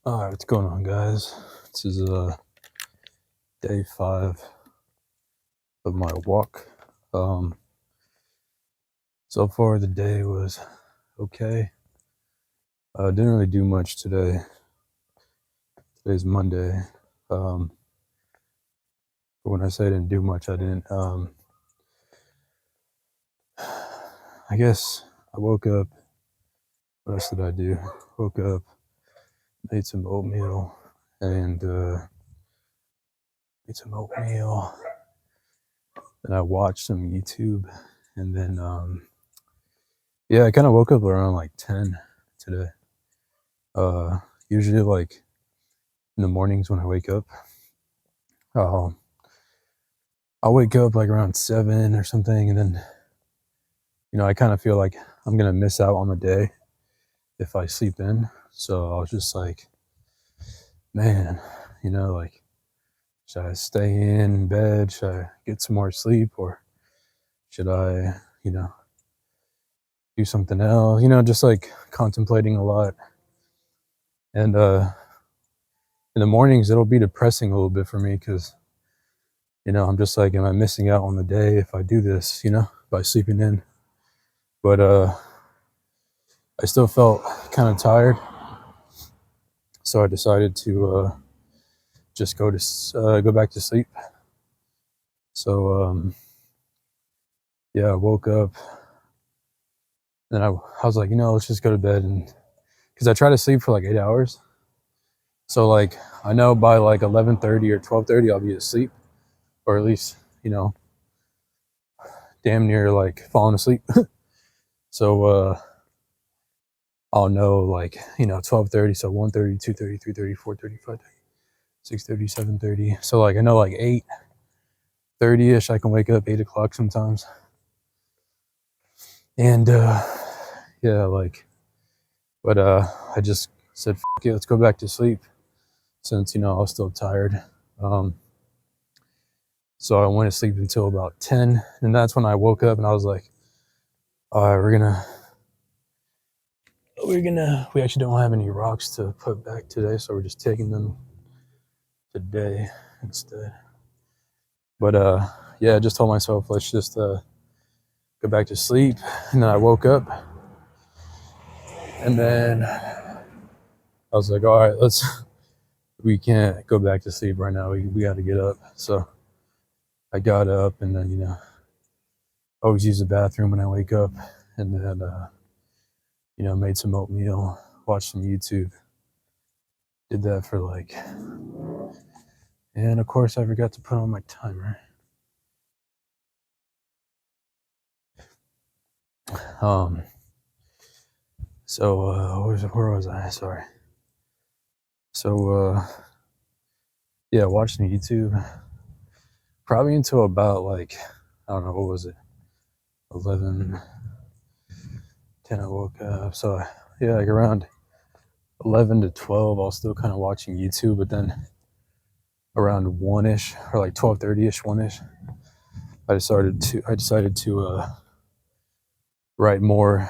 All right, what's going on, guys? This is day 5 of my walk. So far the day was okay. Didn't really do much today. Today's Monday. But when I say I didn't do much, I didn't. I guess I woke up. What else did I do? Woke up, made some oatmeal, and Then I watched some YouTube, and then I kind of woke up around like 10 today. Usually like in the mornings when I wake up, I'll wake up like around 7 or something, and then I kind of feel like I'm gonna miss out on the day if I sleep in. So I was just like, man, like, should I stay in bed? Should I get some more sleep, or should I, do something else? Just like contemplating a lot. And in the mornings it'll be depressing a little bit for me because I'm just like, am I missing out on the day if I do this, by sleeping in? But I still felt kind of tired, so I decided to just go back to sleep. So I woke up, and I was like, let's just go to bed, and because I try to sleep for like 8 hours, so like I know by like 11:30 or 12:30 I'll be asleep, or at least damn near like falling asleep. So I'll know like 12:30, so 1:30, 2:30, 3:30, 4:30, 5:30, 6:30, 7:30. So like I know like 8:30ish I can wake up, 8 o'clock sometimes. And but I just said, "Fuck it, let's go back to sleep," since I was still tired. So I went to sleep until about 10, and that's when I woke up, and I was like, all right, we actually don't have any rocks to put back today, so we're just taking them today instead. But I just told myself, let's just go back to sleep. And then I woke up, and then I was like, all right, we can't go back to sleep right now. We got to get up. So I got up, and then always use the bathroom when I wake up, and then made some oatmeal, watched some YouTube, did that for like, and of course I forgot to put on my timer. So where was I? Sorry. So watching YouTube probably until about like, I don't know, what was it, 11, 10 I woke up. So like around 11 to 12 I was still kind of watching YouTube, but then around 1ish, or like 12:30ish, 1ish, I decided to write more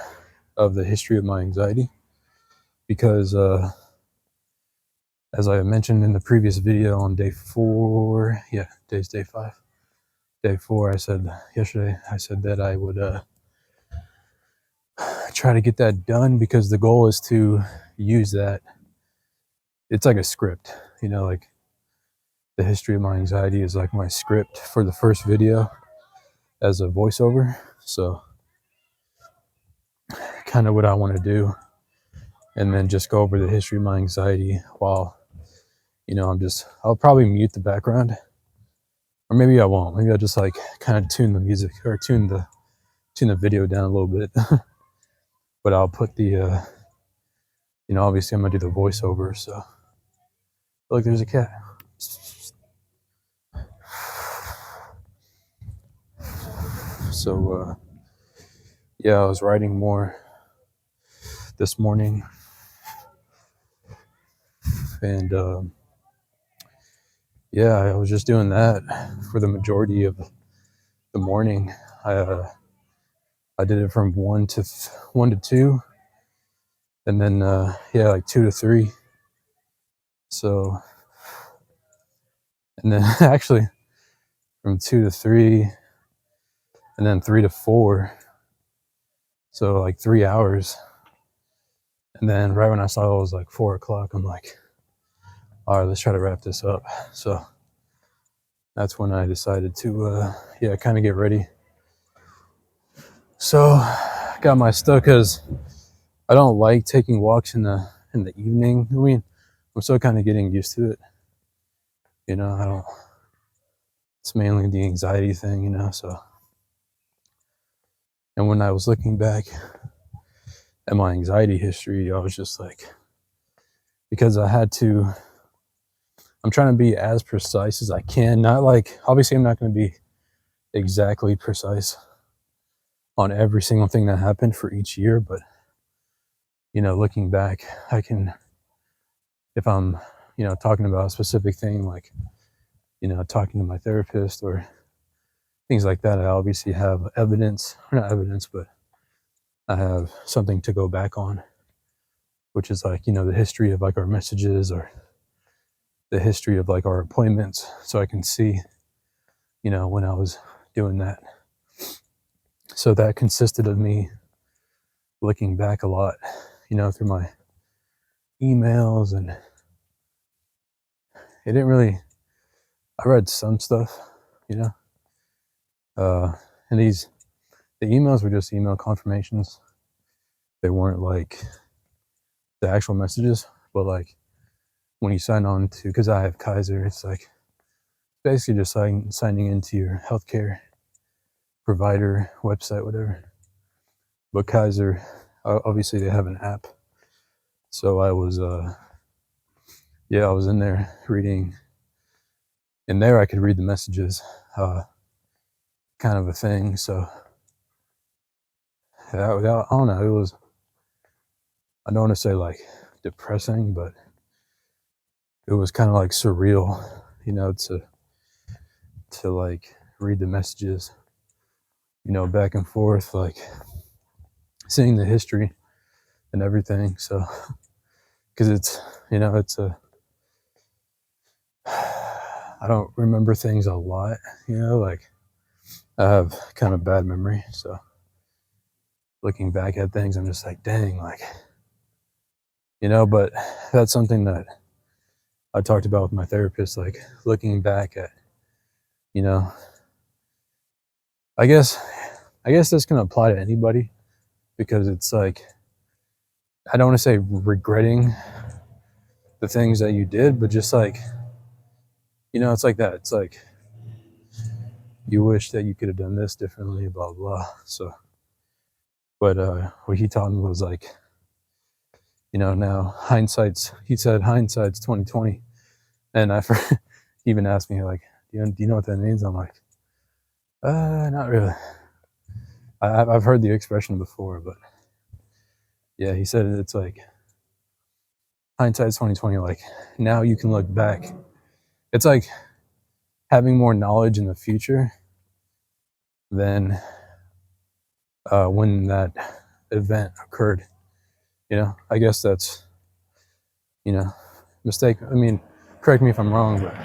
of the history of my anxiety, because as I mentioned in the previous video on day 4, today's day 5. Day 4, yesterday I said that I would try to get that done, because the goal is to use that. It's like a script, like the history of my anxiety is like my script for the first video as a voiceover. So kind of what I want to do, and then just go over the history of my anxiety while I'll probably mute the background, or maybe I won't. Maybe I'll just like kind of tune the music, or tune the video down a little bit. But I'll put the obviously I'm gonna do the voiceover. So look, there's a cat. So I was writing more this morning, and I was just doing that for the majority of the morning. I did it from 1 to 2, and then like 2 to 3 So, and then actually from 2 to 3, and then 3 to 4. So like 3 hours. And then right when I saw it was like 4 o'clock, I'm like, all right, let's try to wrap this up. So that's when I decided to, kind of get ready. So got my stuff because I don't like taking walks in the evening. I mean, I'm still kind of getting used to it. I don't. It's mainly the anxiety thing, So, and when I was looking back at my anxiety history, I was just like, because I had to. I'm trying to be as precise as I can. Not like, obviously, I'm not going to be exactly precise on every single thing that happened for each year, but looking back, I can, if I'm talking about a specific thing, like talking to my therapist or things like that, I obviously have evidence, or not evidence, but I have something to go back on, which is like the history of like our messages or the history of like our appointments, so I can see when I was doing that. So that consisted of me looking back a lot through my emails, and it didn't really, I read some stuff, and the emails were just email confirmations. They weren't like the actual messages, but like when you sign on to, because I have Kaiser, it's like basically just signing into your healthcare provider website, whatever. But Kaiser, obviously they have an app, so I was I was in there reading. In there, I could read the messages, kind of a thing. So I don't know. It was, I don't want to say like depressing, but it was kind of like surreal, to like read the messages, back and forth, like seeing the history and everything. So, because it's, it's I don't remember things a lot, like I have kind of bad memory. So looking back at things, I'm just like, dang, like, but that's something that I talked about with my therapist, like looking back at, you know, I guess this can apply to anybody, because it's like, I don't want to say regretting the things that you did, but just like, it's like that. It's like you wish that you could have done this differently, blah, blah. So, but what he taught me was like, now he said hindsight's 2020. And he even asked me like, do you know what that means? I'm like, not really. I've heard the expression before, but yeah, he said it's like hindsight's 2020. Like now you can look back. It's like having more knowledge in the future than when that event occurred. I guess that's mistake. I mean, correct me if I'm wrong, but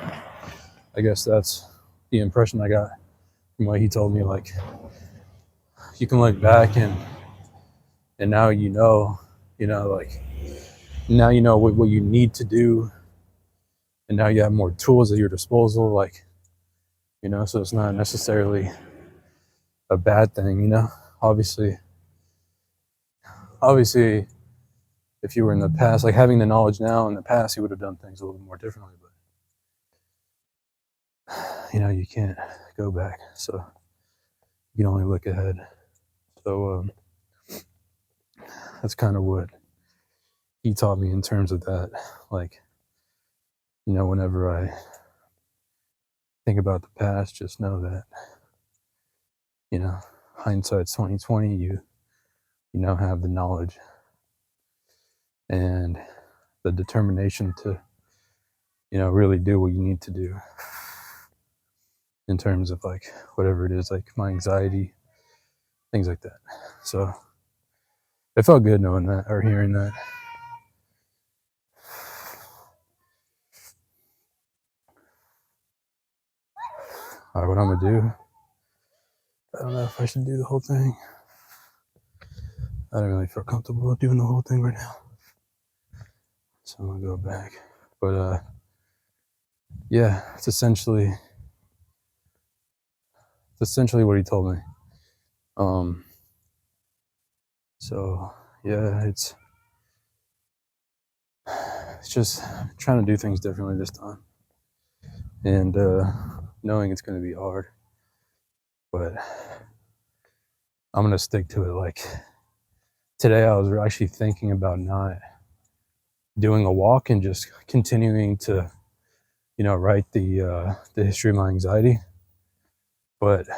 I guess that's the impression I got from what he told me. Like you can look back and now like now what you need to do, and now you have more tools at your disposal, like so it's not necessarily a bad thing. Obviously if you were in the past, like having the knowledge now, in the past you would have done things a little more differently, but you can't go back, so you can only look ahead. So that's kind of what he taught me in terms of that. Like whenever I think about the past, just know that hindsight's 2020. You now have the knowledge and the determination to really do what you need to do in terms of like whatever it is, like my anxiety, things like that. So it felt good knowing that, or hearing that. All right, what I'm gonna do, I don't know if I should do the whole thing. I don't really feel comfortable doing the whole thing right now, so I'm gonna go back. But yeah, it's essentially what he told me. So yeah, it's just trying to do things differently this time, and knowing it's going to be hard, but I'm going to stick to it. Like today, I was actually thinking about not doing a walk and just continuing to, write the history of my anxiety. But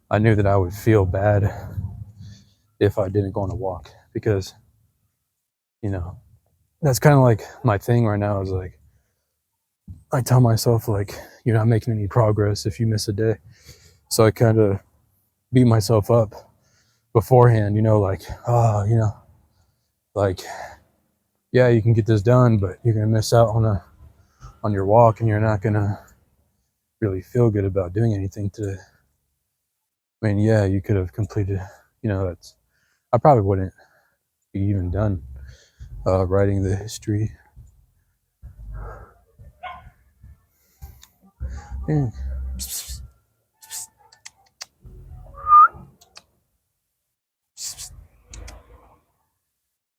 I knew that I would feel bad if I didn't go on a walk, because, that's kind of like my thing right now, is like, I tell myself, like, you're not making any progress if you miss a day. So I kind of beat myself up beforehand, like, oh, like, yeah, you can get this done, but you're gonna miss out on your walk, and you're not gonna really feel good about doing anything today. I mean, yeah, you could have completed, that's, I probably wouldn't be even done writing the history. Yeah.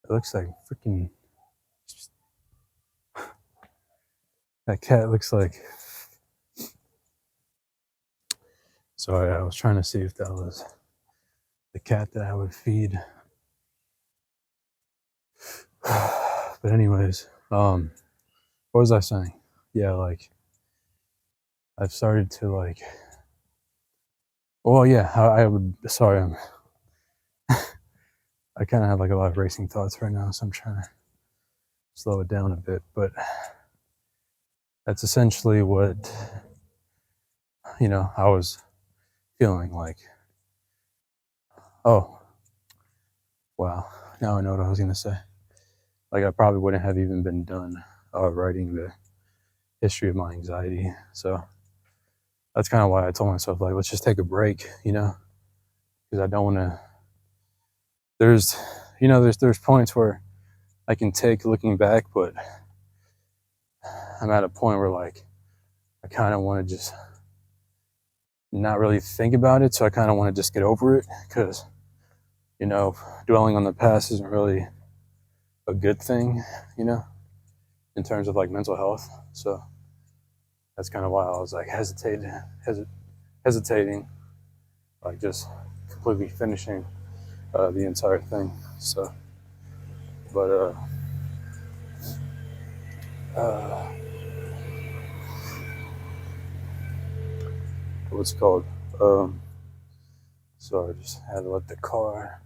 It looks like freaking, that cat looks like, sorry, I was trying to see if that was the cat that I would feed. But anyways, what was I saying? Yeah, like, I've started to, like, well, yeah, I would, sorry, I kind of have like a lot of racing thoughts right now, so I'm trying to slow it down a bit. But that's essentially what, I was feeling like. Oh, wow. Now I know what I was going to say. Like, I probably wouldn't have even been done writing the history of my anxiety. So that's kind of why I told myself, like, let's just take a break, because I don't want to. There's points where I can take looking back, but I'm at a point where, like, I kind of want to just not really think about it. So I kind of want to just get over it, because, dwelling on the past isn't really a good thing, in terms of like mental health. So that's kind of why I was like hesitating, like just completely finishing the entire thing. So, but what's it called? So I just had to let the car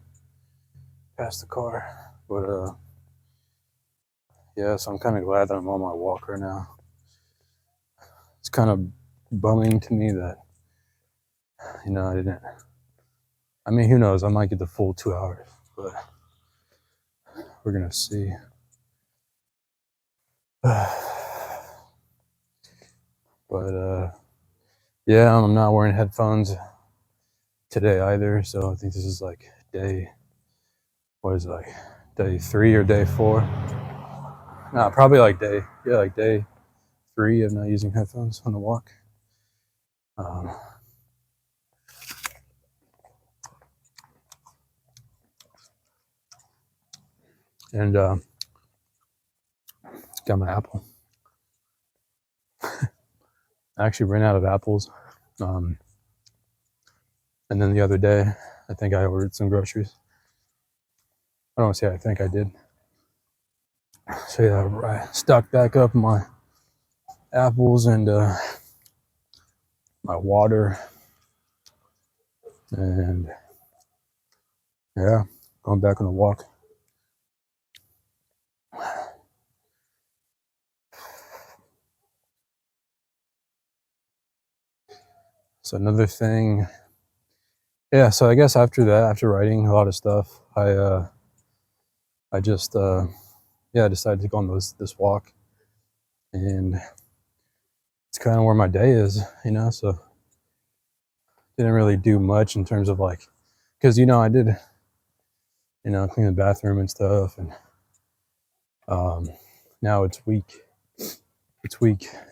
pass the car. But yeah, so I'm kind of glad that I'm on my walk right now. It's kind of bumming to me that, I didn't. I mean, who knows? I might get the full 2 hours, but we're gonna see. But yeah, I'm not wearing headphones today either, so I think this is like day 3 or day 4? Nah, probably like day 3 of not using headphones on the walk. And got my apple. I actually ran out of apples. And then the other day, I think I ordered some groceries. I don't want to say I think I did. So yeah, I stocked back up my apples and my water. And yeah, going back on the walk. So another thing, yeah. So I guess after that, after writing a lot of stuff, I just decided to go on this walk, and it's kind of where my day is, so didn't really do much in terms of like, because, I did, clean the bathroom and stuff. And now it's week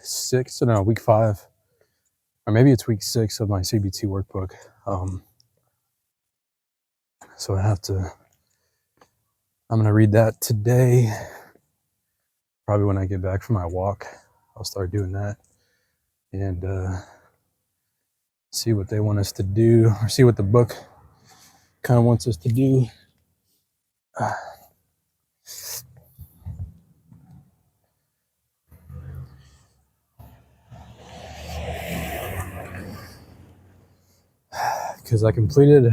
6, no, week 5, or maybe it's week 6 of my CBT workbook. So I'm going to read that today. Probably when I get back from my walk, I'll start doing that and see what they want us to do, or see what the book kind of wants us to do. Because I completed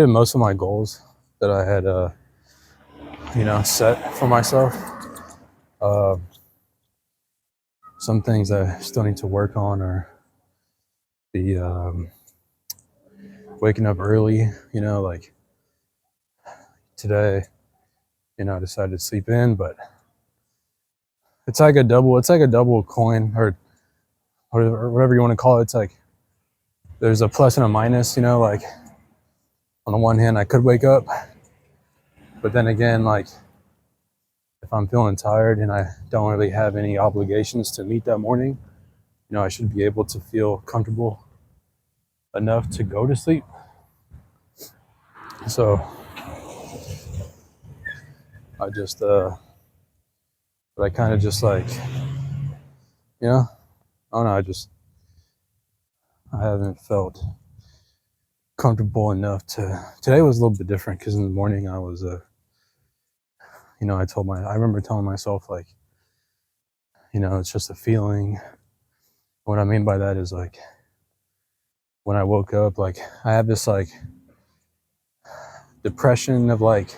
most of my goals that I had set for myself. Some things I still need to work on are the waking up early, like today, I decided to sleep in, but it's like a double coin, or whatever you want to call it. It's like there's a plus and a minus, like on the one hand I could wake up, but then again, like if I'm feeling tired and I don't really have any obligations to meet that morning, I should be able to feel comfortable enough to go to sleep. So I just but I kind of just like, I don't know, I haven't felt comfortable enough today was a little bit different, because in the morning I was I remember telling myself, like, it's just a feeling. What I mean by that is, like, when I woke up, like, I have this like depression of like,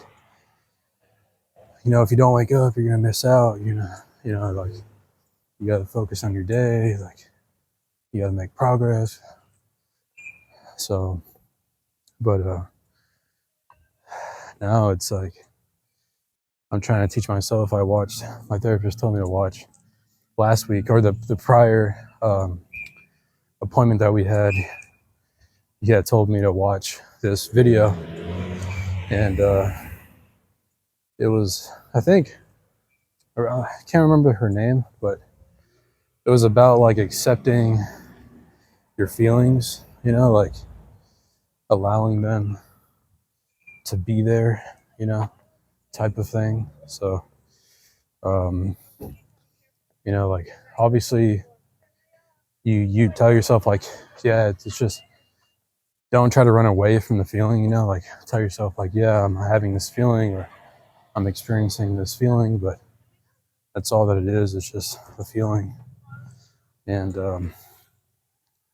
if you don't wake up, you're gonna miss out. Like, you gotta focus on your day, like you gotta make progress. So, but now it's like I'm trying to teach myself. My therapist told me to watch last week, or the prior appointment that we had. He had told me to watch this video, and it was, I think, I can't remember her name, but it was about like accepting your feelings, like allowing them to be there, type of thing. So, like, obviously you tell yourself, like, yeah, it's just, don't try to run away from the feeling, like tell yourself, like, yeah, I'm having this feeling, or I'm experiencing this feeling, but that's all that it is. It's just a feeling, and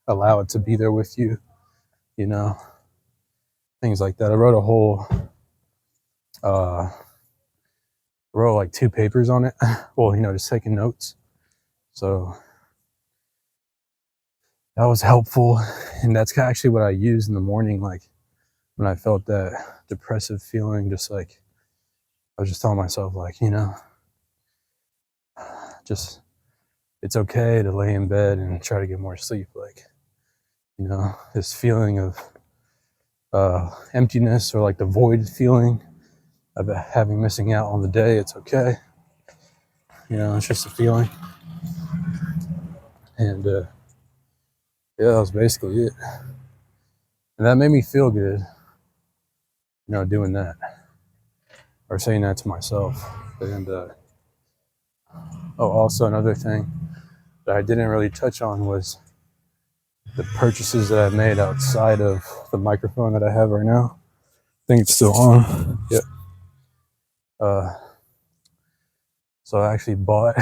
allow it to be there with you, things like that. I wrote a whole wrote like 2 papers on it. Well, just taking notes. So that was helpful, and that's actually what I used in the morning, like when I felt that depressive feeling. Just like, I was just telling myself, like, just, it's okay to lay in bed and try to get more sleep. Like, this feeling of emptiness, or like the void feeling of missing out on the day. It's okay. It's just a feeling. And yeah, that was basically it. And that made me feel good, doing that, or saying that to myself. And also another thing that I didn't really touch on was the purchases that I've made outside of the microphone that I have right now. I think it's still on. Yep. So I actually bought,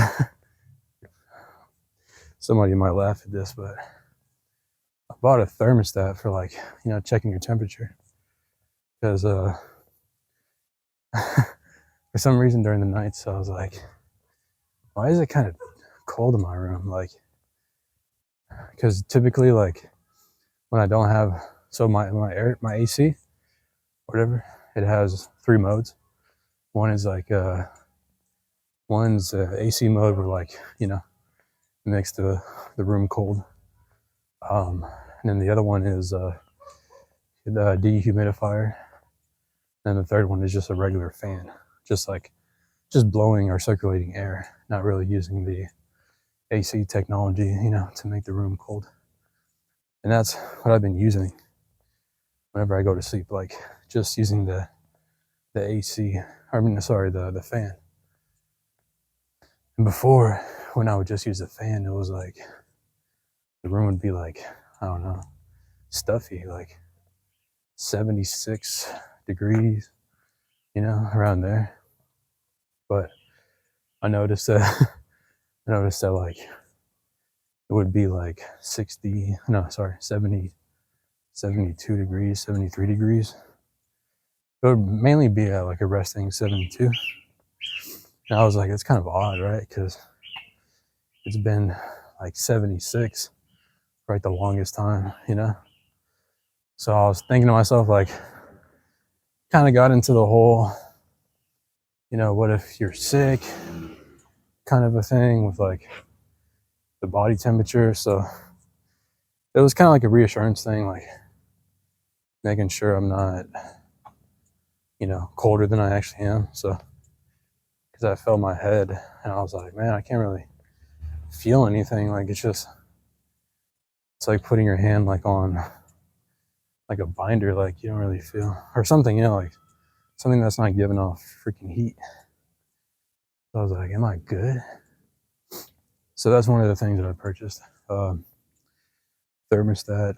somebody might laugh at this, but I bought a thermostat for, like, checking your temperature. Because for some reason during the nights, I was like, why is it kind of cold in my room? Like, because typically, like, when I don't have, so my AC, whatever, it has 3 modes. One is like one's AC mode, where, like, makes the room cold. And then the other one is the dehumidifier. And the third one is just a regular fan, just blowing or circulating air, not really using the AC technology, to make the room cold. And that's what I've been using whenever I go to sleep, like just using the AC, the fan. And before, when I would just use the fan, it was like the room would be like, I don't know, stuffy, like 76 degrees, around there. But I noticed that like it would be like 72 degrees, 73 degrees. It would mainly be at like a resting 72. And I was like, it's kind of odd, right? Because it's been like 76 for like the longest time, So I was thinking to myself, like, kind of got into the whole, what if you're sick kind of a thing with like the body temperature. So it was kind of like a reassurance thing, like making sure I'm not, colder than I actually am. So, because I felt my head and I was like, man, I can't really feel anything. Like it's like putting your hand like on like a binder, like you don't really feel, or something, like something that's not giving off freaking heat. So I was like, am I good? So that's one of the things that I purchased. Thermostat.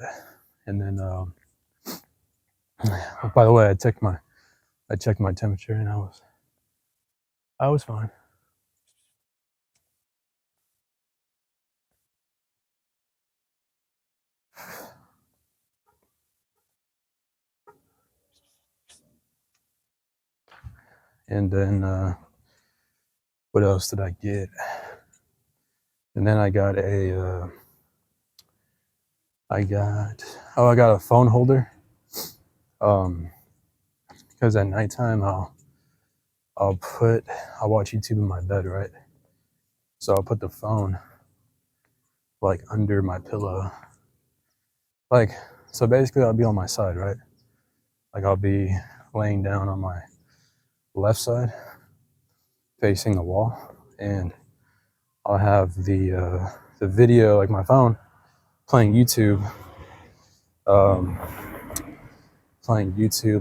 And then by the way, I checked my temperature and I was fine. And then what else did I get? And then I got I got a phone holder. Because at nighttime I'll watch YouTube in my bed, right? So I'll put the phone like under my pillow. Like, so basically I'll be on my side, right? Like I'll be laying down on my left side facing the wall, and I'll have the video, like my phone, playing YouTube,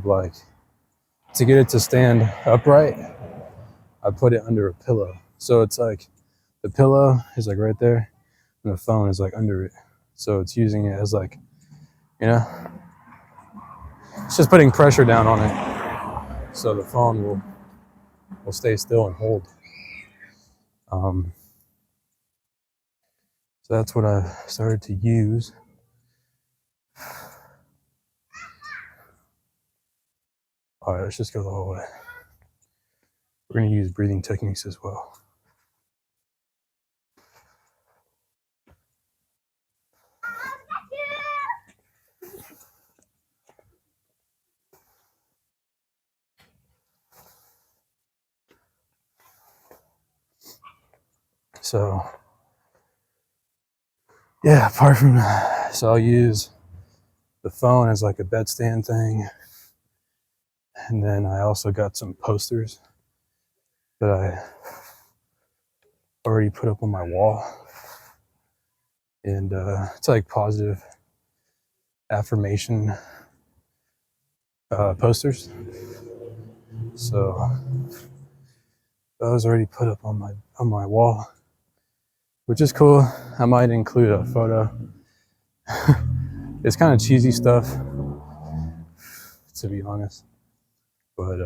like to get it to stand upright, I put it under a pillow. So it's like the pillow is like right there and the phone is like under it. So it's using it as like, it's just putting pressure down on it. So the phone will stay still and hold. So that's what I started to use. All right, let's just go the whole way. We're going to use breathing techniques as well. So, yeah, so I'll use the phone as like a bedstand thing. And then I also got some posters that I already put up on my wall. And it's like positive affirmation posters. So those already put up on my wall, which is cool. I might include a photo. It's kind of cheesy stuff, to be honest, but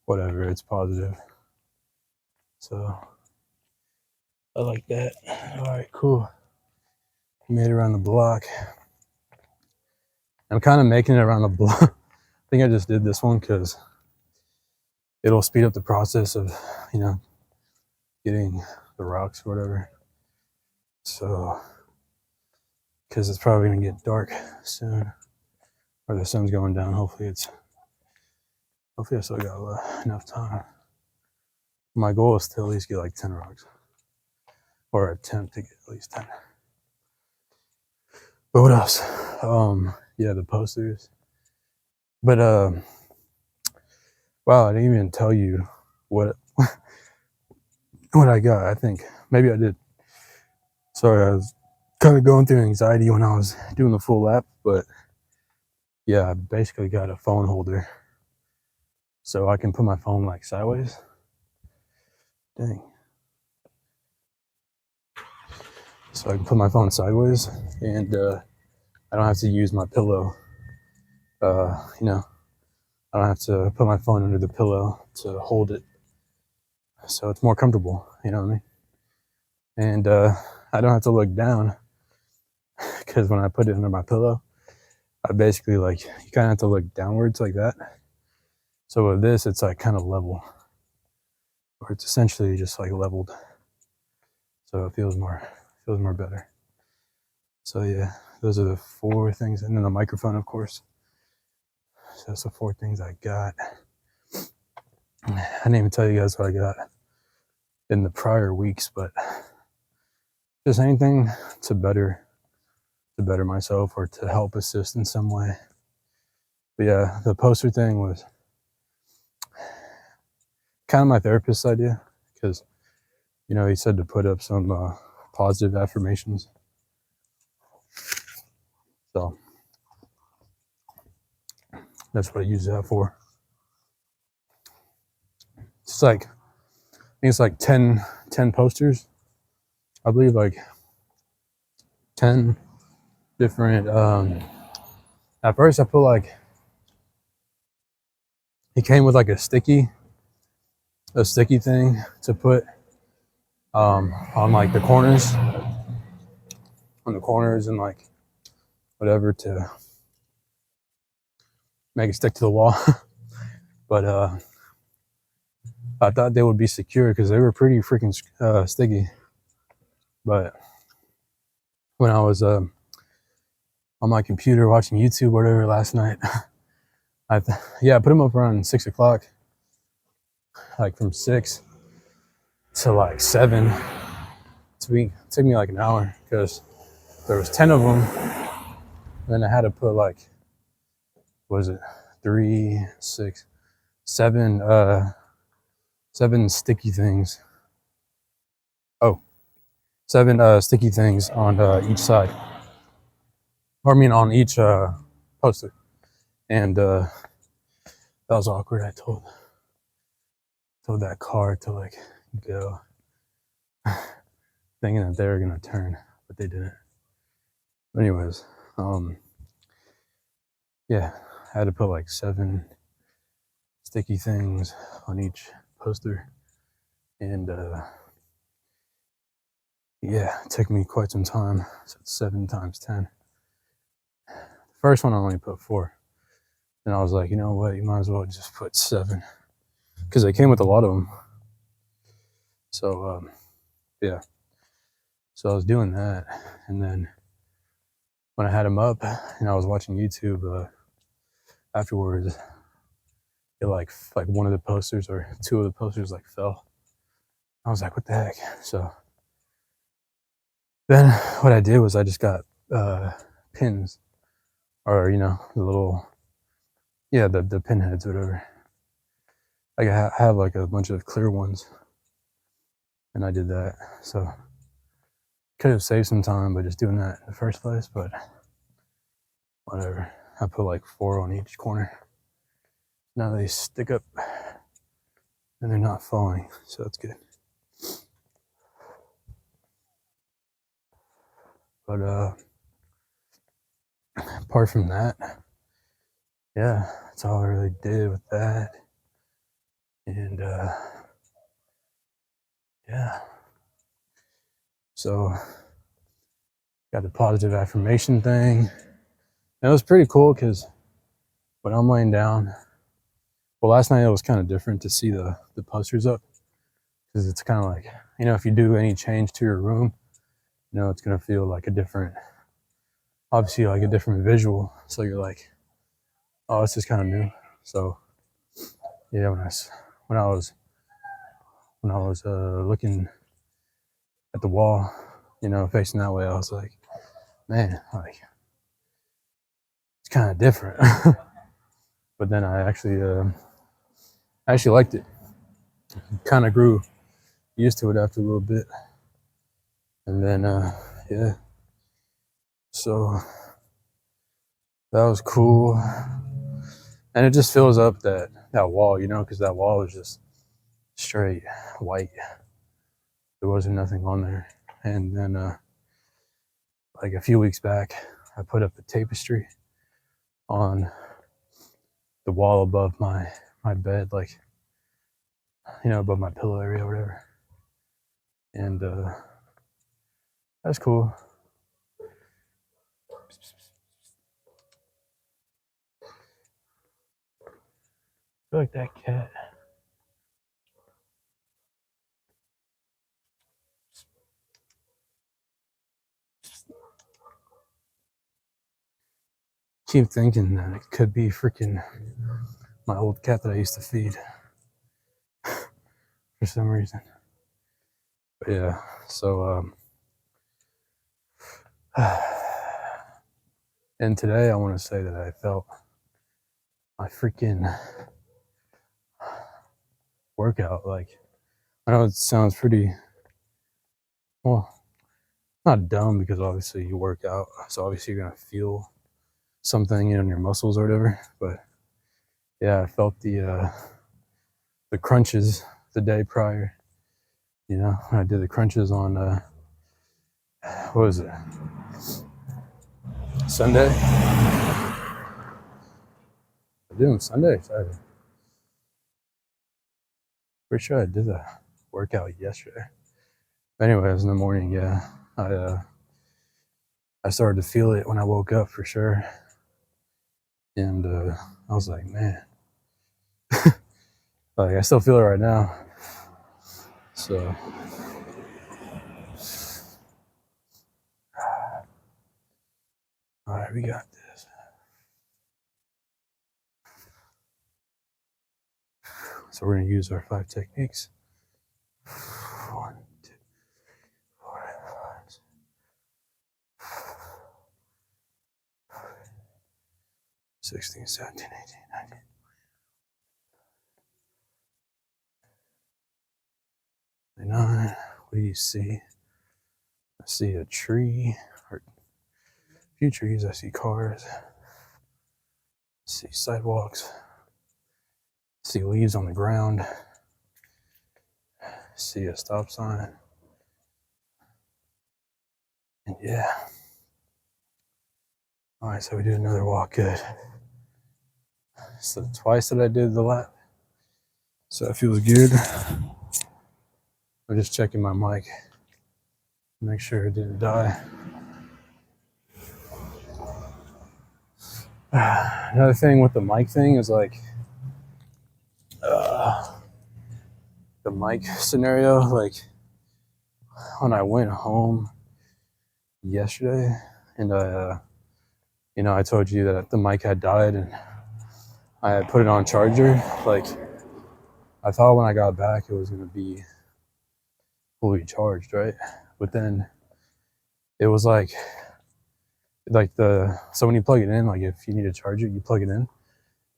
whatever, it's positive. So I like that. All right, cool. Made it around the block. I'm kind of making it around the block. I think I just did this one because it'll speed up the process of, getting the rocks or whatever. So, because it's probably going to get dark soon, or the sun's going down. Hopefully I still got enough time. My goal is to at least get like 10 rocks, or attempt to get at least 10. But what else? Yeah, the posters. But wow, I didn't even tell you what what I got. I think maybe I did. Sorry, I was kind of going through anxiety when I was doing the full lap, but yeah, I basically got a phone holder, so I can put my phone like sideways. Dang. So I can put my phone sideways, and I don't have to use my pillow. You know, I don't have to put my phone under the pillow to hold it, so it's more comfortable. You know what I mean? And I don't have to look down because when I put it under my pillow, I basically like you kind of have to look downwards like that. So with this, it's like kind of level, or it's essentially just like leveled. So it feels more better. So yeah, those are the 4 things, and then the microphone, of course. So that's the 4 things I got. I didn't even tell you guys what I got in the prior weeks, but just anything to better myself or to help assist in some way. But yeah, the poster thing was kind of my therapist's idea because, you know, he said to put up some positive affirmations. So that's what I use that for. It's like, I think it's like 10 posters. I believe like 10 different, at first I put like, he came with like a sticky thing to put on like the corners, and like whatever to make it stick to the wall. But I thought they would be secure because they were pretty freaking sticky. But when I was on my computer watching YouTube or whatever last night, I put them up around 6 o'clock, like from 6 to like 7. It took me like an hour because there was 10 of them. And then I had to put like, what was it, 3, 6, 7, 7 sticky things. Oh, 7 sticky things on each side. Or I mean on each poster. And that was awkward. I told that car to like go, thinking that they were gonna turn, but they didn't. But anyways, yeah, I had to put like 7 sticky things on each poster, and yeah, it took me quite some time. So it's 7 times 10. The first one I only put 4, and I was like, you know what, you might as well just put 7 because they came with a lot of them. So yeah, so I was doing that, and then when I had them up and I was watching YouTube afterwards, it like one of the posters or 2 of the posters like fell. I was like, what the heck? So then what I did was I just got pins, or you know, the little, yeah, the pinheads, whatever. Like I have like a bunch of clear ones, and I did that. So could have saved some time by just doing that in the first place, but whatever. I put like 4 on each corner. Now they stick up and they're not falling, so that's good. But apart from that, yeah, that's all I really did with that. And yeah, so got the positive affirmation thing. And it was pretty cool because when I'm laying down, well, last night it was kind of different to see the posters up, because it's kind of like, you know, if you do any change to your room, you know, it's going to feel like a different, obviously like a different visual. So you're like, oh, this is kind of new. So yeah, when I was looking at the wall, you know, facing that way, I was like, man, like it's kind of different. But then I actually liked it. Kind of grew used to it after a little bit, and then yeah, so that was cool. And it just fills up that wall, you know, because that wall was just straight white. There wasn't nothing on there. And then like a few weeks back, I put up a tapestry on the wall above my bed, like, you know, above my pillow area or whatever. And that's cool. I feel like that cat. Keep thinking that it could be freaking my old cat that I used to feed for some reason. But yeah, so and today I want to say that I felt my freaking workout. Like, I know it sounds pretty, well, not dumb, because obviously you work out, so obviously you're gonna feel something in your muscles or whatever. But yeah, I felt the crunches the day prior. You know, when I did the crunches on what was it? Sunday? I did them Sunday, Saturday. Pretty sure I did the workout yesterday. But anyways, in the morning, yeah, I started to feel it when I woke up for sure. And I was like, man, like I still feel it right now. So all right, we got this. So we're gonna use our 5 techniques. 1, 2, 4, 5, 16, 17, 18, 19. 29. What do you see? I see a tree, or a few trees. I see cars. I see sidewalks. I see leaves on the ground. I see a stop sign. And yeah. All right, so we did another walk. Good. So twice that I did the lap. So that feels good. I'm just checking my mic. Make sure it didn't die. Another thing with the mic thing is like the mic scenario. Like when I went home yesterday, and you know, I told you that the mic had died, and I had put it on charger. Like I thought when I got back it was gonna be fully charged, right? But then it was like so when you plug it in, like if you need to charge it, you plug it in,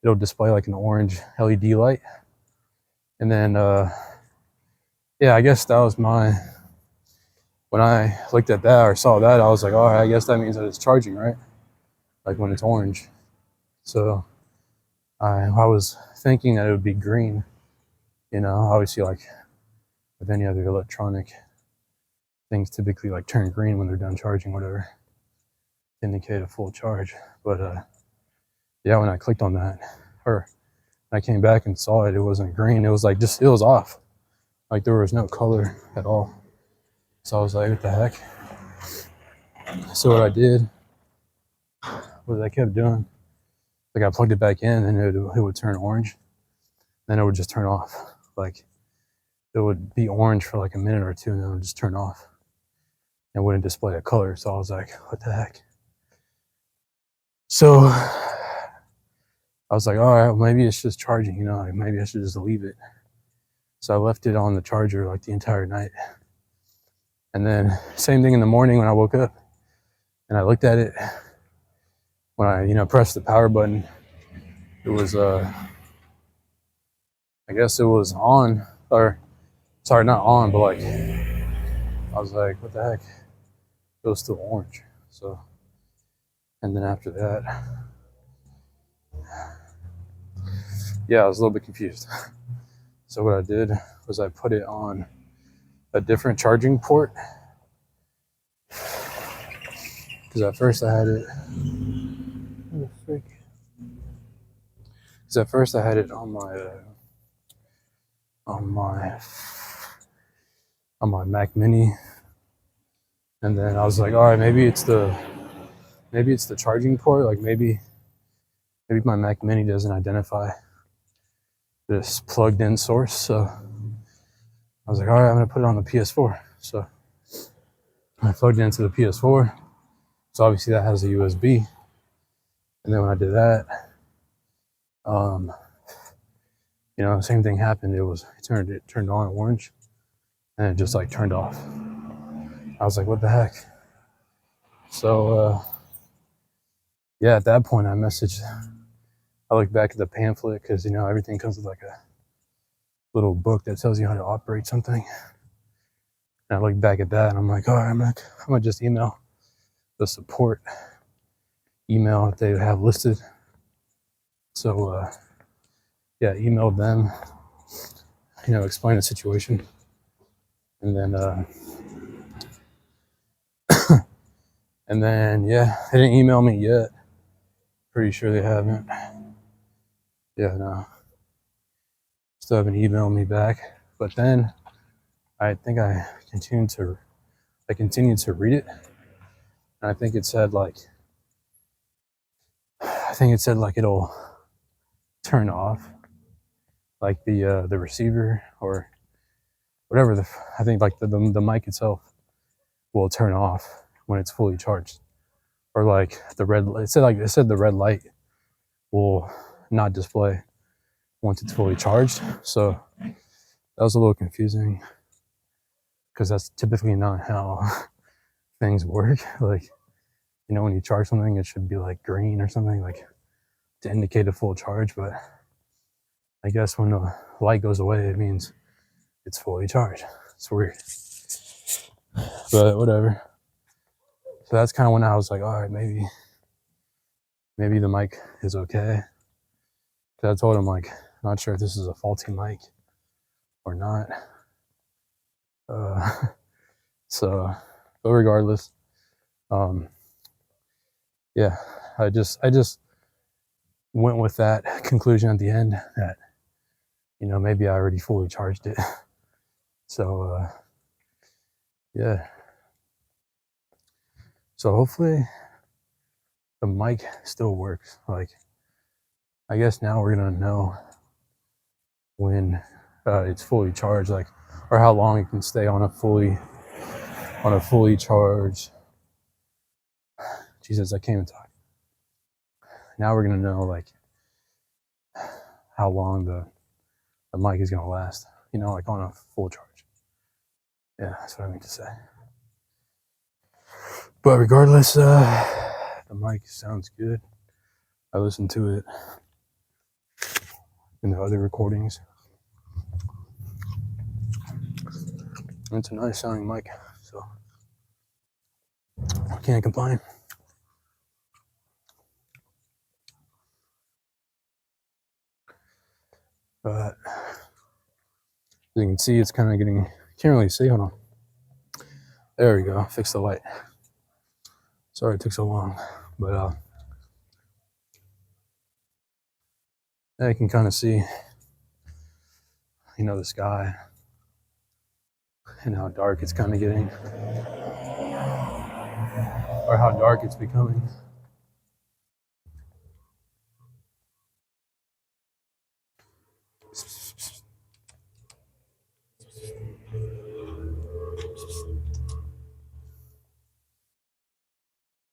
it'll display like an orange LED light. And then yeah, I guess that was when I looked at that or saw that, I was like, all right, I guess that means that it's charging, right? Like when it's orange. So I was thinking that it would be green, you know, obviously like with any other electronic things, typically like turn green when they're done charging, whatever, to indicate a full charge. But yeah, when I clicked on that, or I came back and saw it, it wasn't green. It was like it was off. Like there was no color at all. So I was like, what the heck? So what I did was I kept doing, like I plugged it back in and it would turn orange. Then it would just turn off. Like it would be orange for like a minute or two and then it would just turn off. And wouldn't display a color. So I was like, what the heck? So I was like, all right, well, maybe it's just charging, you know, like maybe I should just leave it. So I left it on the charger like the entire night. And then same thing in the morning when I woke up and I looked at it. When I, pressed the power button, it was, I guess it was on, or sorry, not on, but like, I was like, what the heck? It was still orange. So, and then after that, yeah, I was a little bit confused. So what I did was I put it on a different charging port. Because at first I had it, because at first I had it on my Mac Mini, and then I was like, all right, maybe it's the charging port. Like maybe my Mac Mini doesn't identify this plugged in source. So I was like, all right, I'm gonna put it on the PS4. So I plugged it into the PS4. So obviously that has a USB. And then when I did that, same thing happened. It turned on orange, and it just like turned off. I was like, what the heck? So yeah, at that point I looked back at the pamphlet, because everything comes with like a little book that tells you how to operate something. And I looked back at that and I'm like, all right, I'm gonna just email the support email that they have listed. So yeah, emailed them, explain the situation. And then yeah, they didn't email me yet. Pretty sure they haven't. Yeah, no. Still haven't emailed me back. But then I think I continued to read it. And I think it said like it'll turn off like the receiver or whatever. I think like the mic itself will turn off when it's fully charged, or like it said the red light will not display once it's fully charged. So that was a little confusing, because that's typically not how things work. Like, when you charge something, it should be like green or something, like to indicate a full charge. But I guess when the light goes away, it means it's fully charged. It's weird, but whatever. So that's kind of when I was like, all right, maybe the mic is okay. Because I told him, like, not sure if this is a faulty mic or not. So, but regardless, yeah, I just went with that conclusion at the end that, maybe I already fully charged it. So, yeah. So hopefully the mic still works. Like, I guess now we're gonna know when it's fully charged, like, or how long it can stay on a fully charged. Jesus, I can't even talk. Now we're gonna know like how long the mic is gonna last. Like on a full charge. Yeah, that's what I mean to say. But regardless, the mic sounds good. I listened to it in the other recordings. It's a nice sounding mic, so I can't complain. But as you can see, it's kind of getting, can't really see, hold on. There we go, fix the light. Sorry it took so long, but I can kind of see, the sky and how dark it's kind of getting, or how dark it's becoming.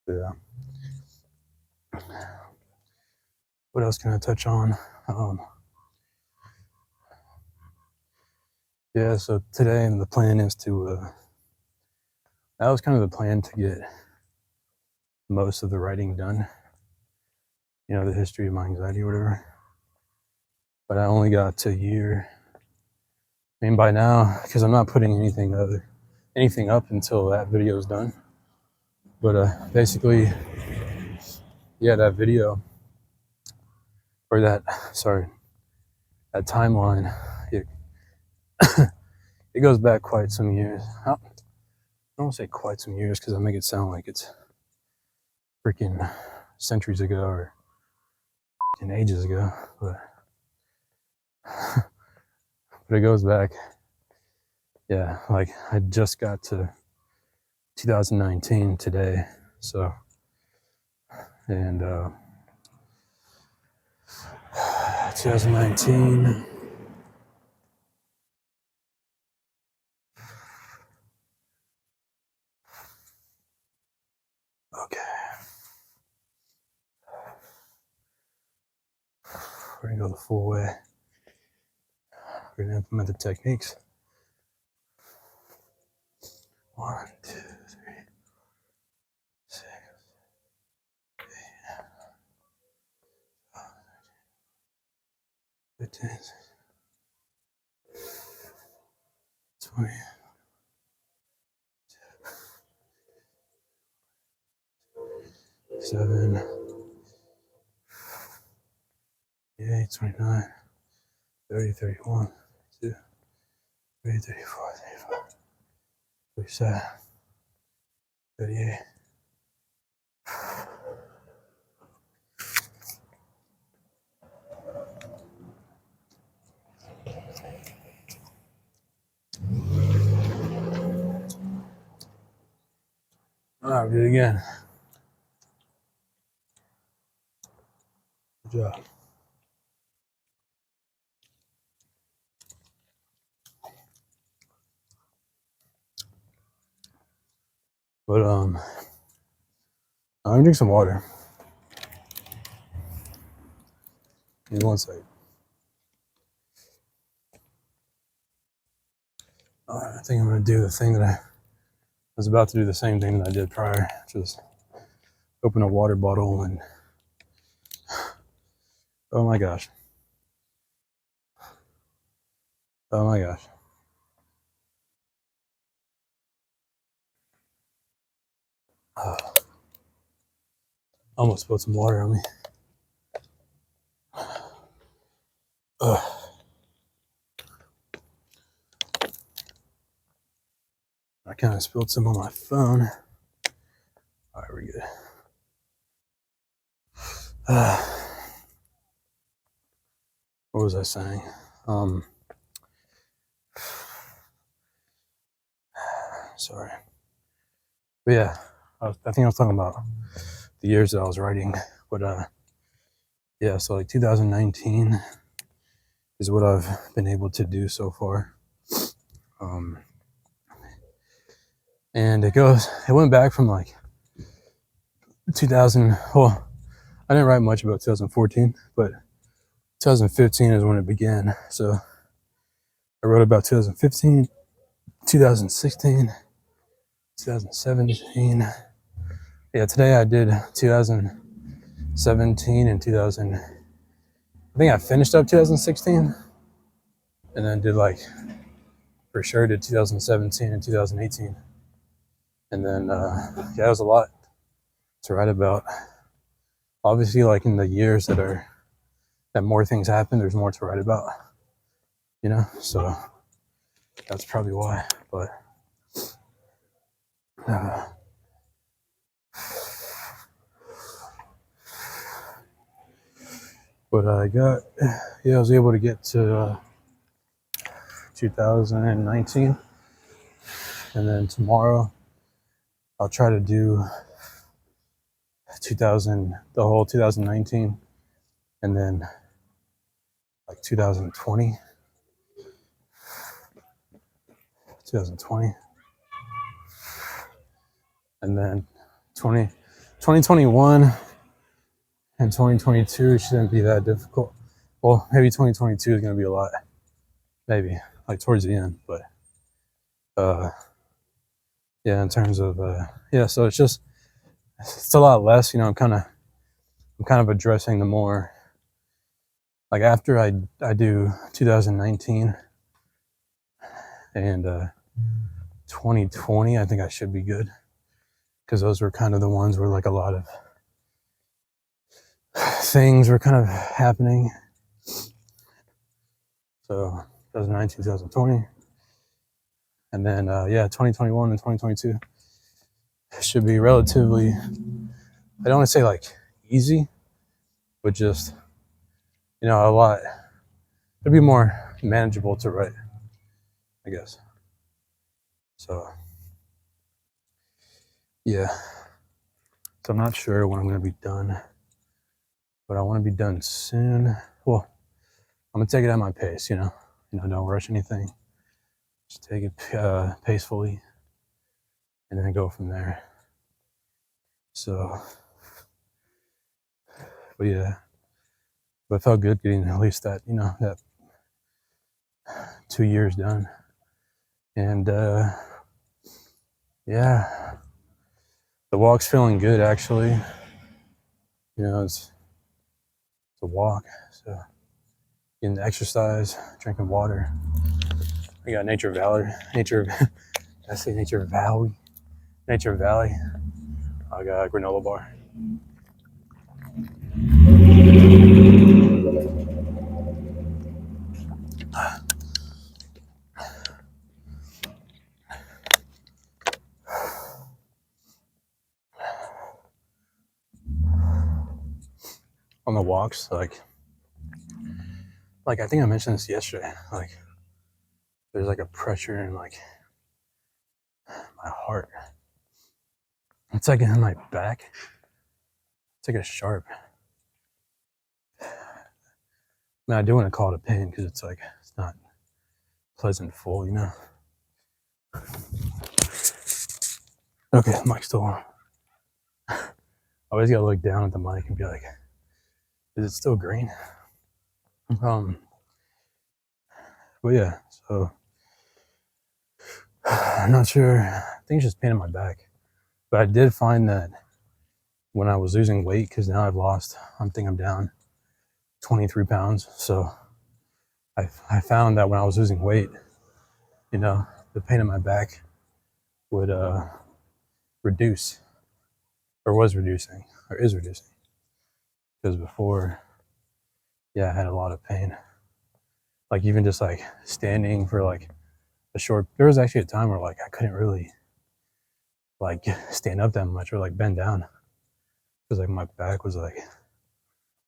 Yeah. What else can I touch on? Yeah, so today the plan is to that was kind of the plan, to get most of the writing done. You know, the history of my anxiety or whatever. But I only got to a year. I mean, by now, because I'm not putting anything up until that video is done. But basically, yeah, that video, or that timeline, it, it goes back quite some years. I don't want to say quite some years, because I make it sound like it's freaking centuries ago or ages ago, but it goes back. Yeah, like I just got to 2019 today, so, and 2019. Okay, we're gonna go the full way. We're gonna implement the techniques. 1, 2, 3, 6, 8, 15, 20, 7, 28, 29, 30, 31, 32, 33, 34, 35, 37, 38. Alright, do it again. Good job. But I'm gonna drink some water. Give me 1 second. Alright, I think I'm gonna do the thing that I was about to do, the same thing that I did prior, which was open a water bottle and, oh my gosh. Oh my gosh. Almost spilled some water on me. I kind of spilled some on my phone. Alright, we're good. What was I saying? Sorry. But yeah, I think I was talking about the years that I was writing. But yeah, so like 2019 is what I've been able to do so far. And it went back from like 2000. Well, I didn't write much about 2014, but 2015 is when it began. So I wrote about 2015, 2016, 2017. Yeah, today I did 2017 and 2000. I think I finished up 2016, and then did like, for sure, did 2017 and 2018. And then, yeah, it was a lot to write about. Obviously, like in the years that more things happen, there's more to write about, you know? So that's probably why. But I I was able to get to 2019, and then tomorrow I'll try to do the whole 2019, and then like 2020, and then 2021 and 2022 shouldn't be that difficult. Well, maybe 2022 is going to be a lot, maybe like towards the end, but yeah, in terms of yeah, so it's a lot less, you know. I'm kind of addressing the more, like, after I do 2019 and 2020, I think I should be good, because those were kind of the ones where like a lot of things were kind of happening. So 2019, 2020, and then yeah, 2021 and 2022 should be relatively, I don't want to say like easy, but just, you know, a lot, it'd be more manageable to write, I guess. So yeah, so I'm not sure when I'm going to be done, but I want to be done soon. Well, I'm gonna take it at my pace, you know, don't rush anything. Just take it pacefully, and then go from there. So, but yeah, but it felt good getting at least that, you know, that 2 years done, and yeah, the walk's feeling good actually. You know, it's a walk, so getting the exercise, drinking water. We got Nature Valley, I say Nature Valley, Nature Valley. I got a granola bar. On the walks, like I think I mentioned this yesterday, like there's like a pressure in like my heart. It's like in my back. It's like a sharp. I mean, I do want to call it a pain because it's like, it's not pleasant full, you know. Okay, mic's still on. I always gotta look down at the mic and be like, is it still green? But yeah, so I'm not sure. I think it's just pain in my back. But I did find that when I was losing weight, because now I think I'm down 23 pounds. So I found that when I was losing weight, you know, the pain in my back would reduce, or was reducing, or is reducing. Because before, yeah, I had a lot of pain. Like even just like standing for like there was actually a time where like I couldn't really like stand up that much or like bend down, because like my back was like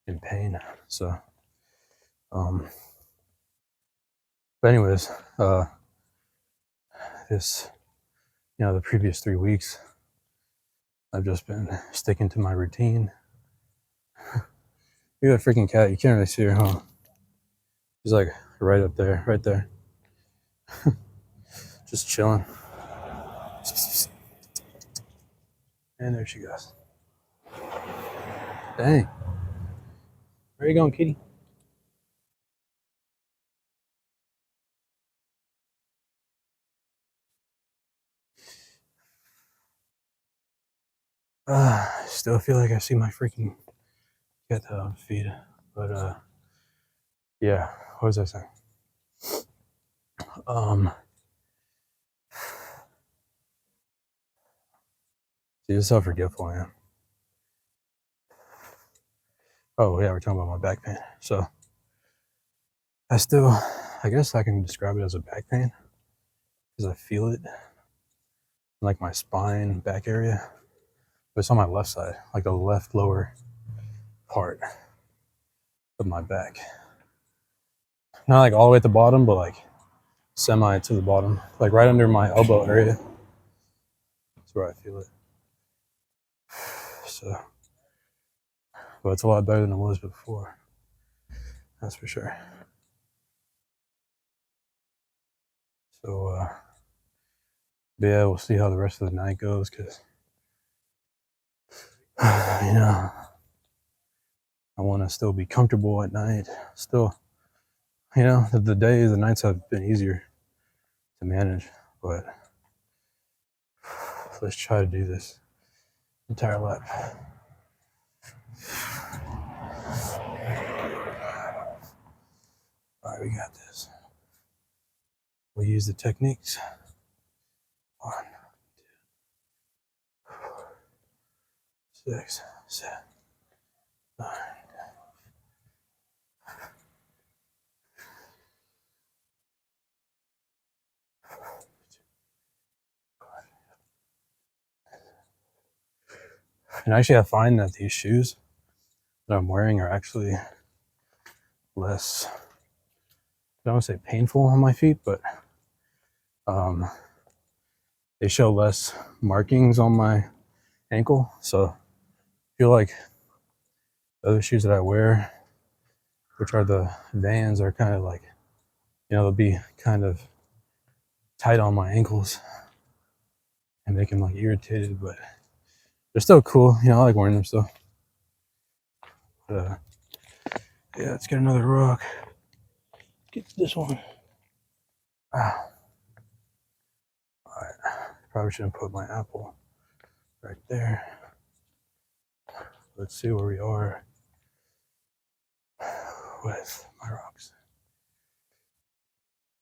in pain. So but anyways, this, you know, the previous 3 weeks I've just been sticking to my routine. Look at that freaking cat. You can't really see her, huh? She's like right up there, right there. Just chilling. And there she goes. Dang. Where you going, kitty? I still feel like I see my freaking cat feed. But yeah, what was I saying? See, this is how forgetful I am. Oh yeah, we're talking about my back pain. So I guess I can describe it as a back pain because I feel it in like my spine, back area. But it's on my left side, like the left lower part of my back. Not like all the way at the bottom, but like semi to the bottom, like right under my elbow area. That's where I feel it. So, but it's a lot better than it was before. That's for sure. So, yeah, we'll see how the rest of the night goes, because, you know, I want to still be comfortable at night. Still, you know, the nights have been easier to manage, but let's try to do this entire lap. All right, we got this. We'll use the techniques. 1, 2, 4, 6, 7, 9. And actually, I find that these shoes that I'm wearing are actually less, I don't want to say painful on my feet, but they show less markings on my ankle. So I feel like the other shoes that I wear, which are the Vans, are kind of like, they'll be kind of tight on my ankles and make them like irritated, but they're still cool. I like wearing them still. But, yeah, let's get another rock. Get this one. Ah. All right. Probably shouldn't put my apple right there. Let's see where we are with my rocks.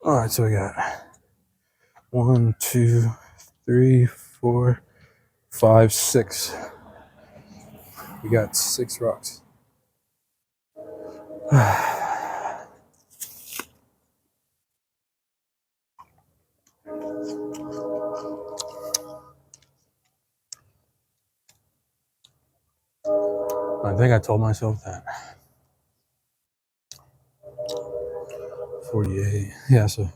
All right, so we got 1, 2, 3, 4, 5, 6. We got 6 rocks. I think I told myself that 48. Yeah, so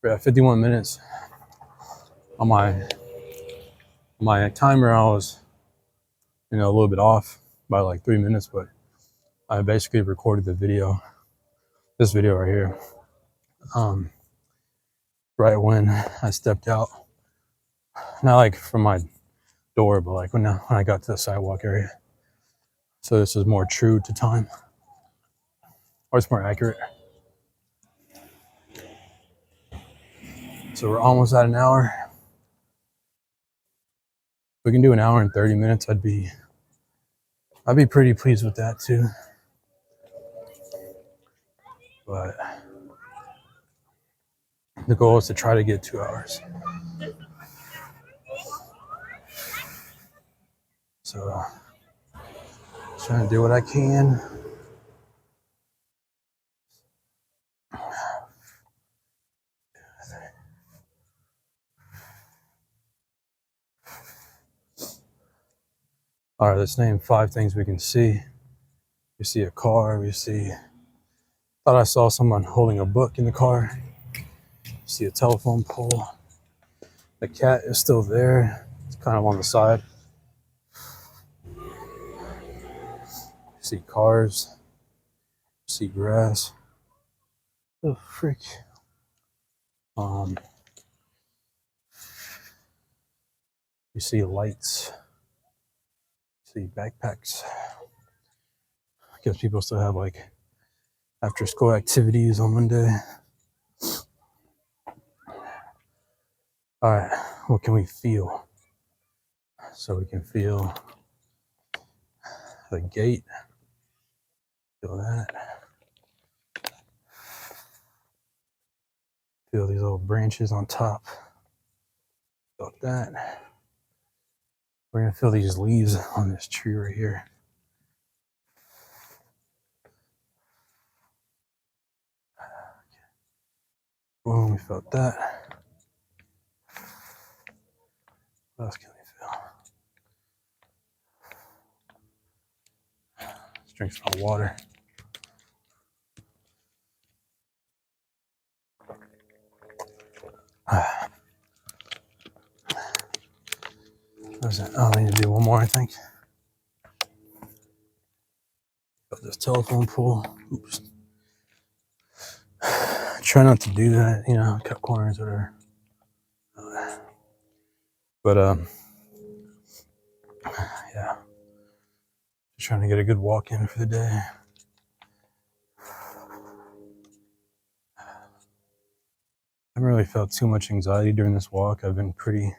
we're at 51 minutes. On my timer, I was, a little bit off by like 3 minutes, but I basically recorded the video, this video right here, right when I stepped out. Not like from my door, but like when I got to the sidewalk area. So this is more true to time, or it's more accurate. So we're almost at an hour. If we can do an hour and 30 minutes, I'd be pretty pleased with that too. But the goal is to try to get 2 hours. So trying to do what I can. All right, let's name 5 things we can see. We see a car. Thought I saw someone holding a book in the car. See a telephone pole. The cat is still there. It's kind of on the side. See cars. See grass. Oh, freak. You see lights. See backpacks. I guess people still have like after school activities on Monday. All right, what can we feel? So we can feel the gate. Feel that. Feel these little branches on top. Feel that. We're gonna feel these leaves on this tree right here. Boom, we felt that. What else can we feel? Let's drink some water. What is that? Oh, I need to do one more, I think. Got this telephone pole. Oops. Try not to do that, cut corners or whatever. But yeah. Just trying to get a good walk in for the day. I haven't really felt too much anxiety during this walk. I've been pretty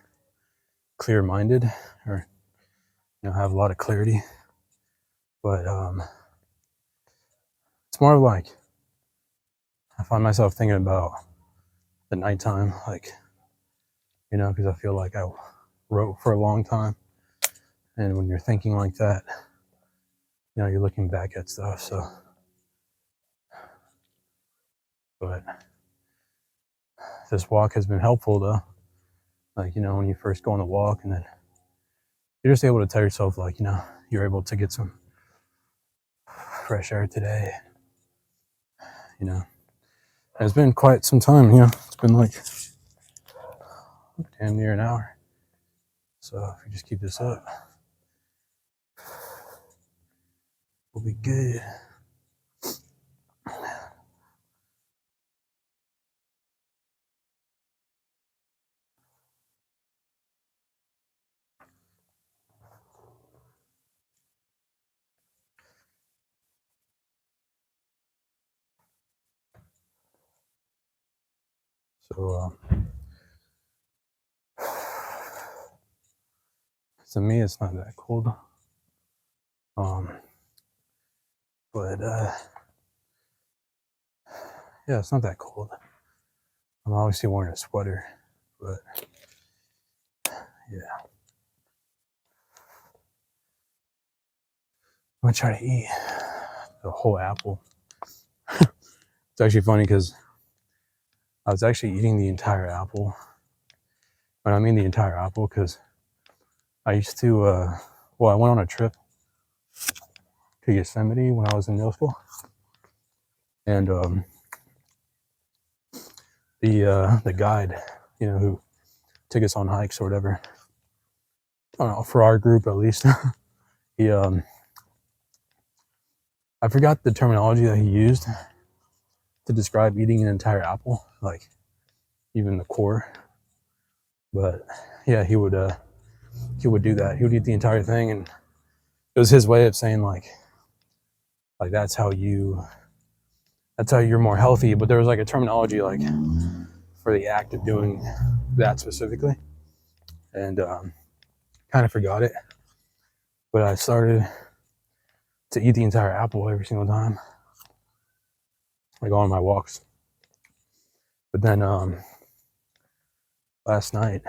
clear-minded or, you know, have a lot of clarity. But it's more of like, I find myself thinking about the nighttime, like, you know, because I feel like I wrote for a long time. And when you're thinking like that, you know, you're looking back at stuff. So, but this walk has been helpful though. Like, you know, when you first go on the walk and then you're just able to tell yourself, like, you know, you're able to get some fresh air today, you know. And it's been quite some time, you know. It's been like damn near an hour. So if we just keep this up, we'll be good. So to me, it's not that cold. But yeah, it's not that cold. I'm obviously wearing a sweater, but yeah. I'm gonna try to eat the whole apple. It's actually funny because I was actually eating the entire apple. And I mean the entire apple because I used to, I went on a trip to Yosemite when I was in middle school. And the guide, you know, who took us on hikes or whatever, I don't know, for our group at least, he, I forgot the terminology that he used to describe eating an entire apple, like even the core. But yeah, he would do that. He would eat the entire thing, and it was his way of saying like that's how you're more healthy. But there was like a terminology like for the act of doing that specifically, and kind of forgot it. But I started to eat the entire apple every single time, like on my walks. But then last night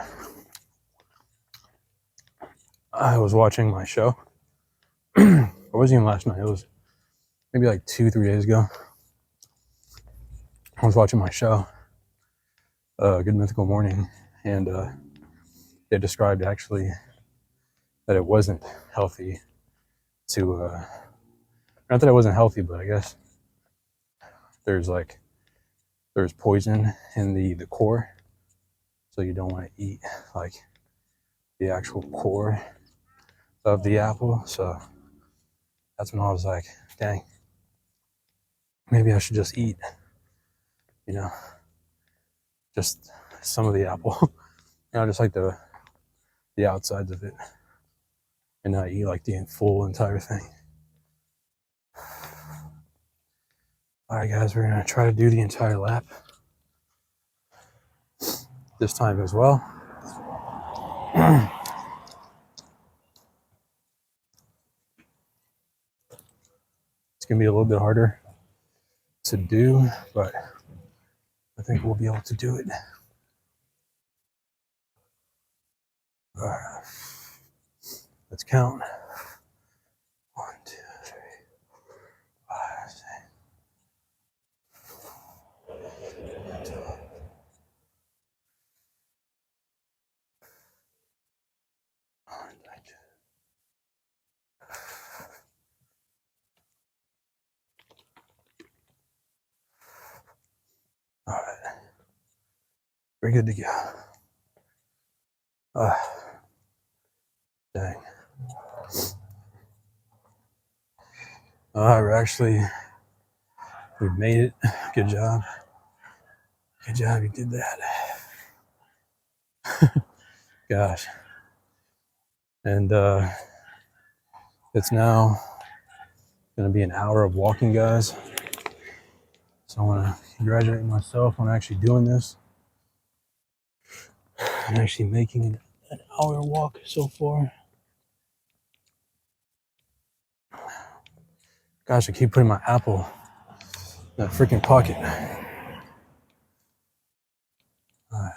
I was watching my show. It wasn't even last night. It was maybe like 2-3 days ago. I was watching my show, Good Mythical Morning, and it described actually that it wasn't healthy to, not that it wasn't healthy, but I guess there's poison in the core, so you don't want to eat like the actual core of the apple. So that's when I was like, dang, maybe I should just eat, you know, just some of the apple, you know, just like the outsides of it, and not eat like the full entire thing. All right, guys, we're gonna try to do the entire lap this time as well. It's gonna be a little bit harder to do, but I think we'll be able to do it. All right, let's count. 1, 2, 3, 5, 6. All right, we're good to go. Dang. All right, we've made it. Good job. Good job, you did that. Gosh. And it's now gonna be an hour of walking, guys. So I wanna congratulate myself on actually doing this and actually making it an hour walk so far. Gosh, I keep putting my apple in that freaking pocket. All right.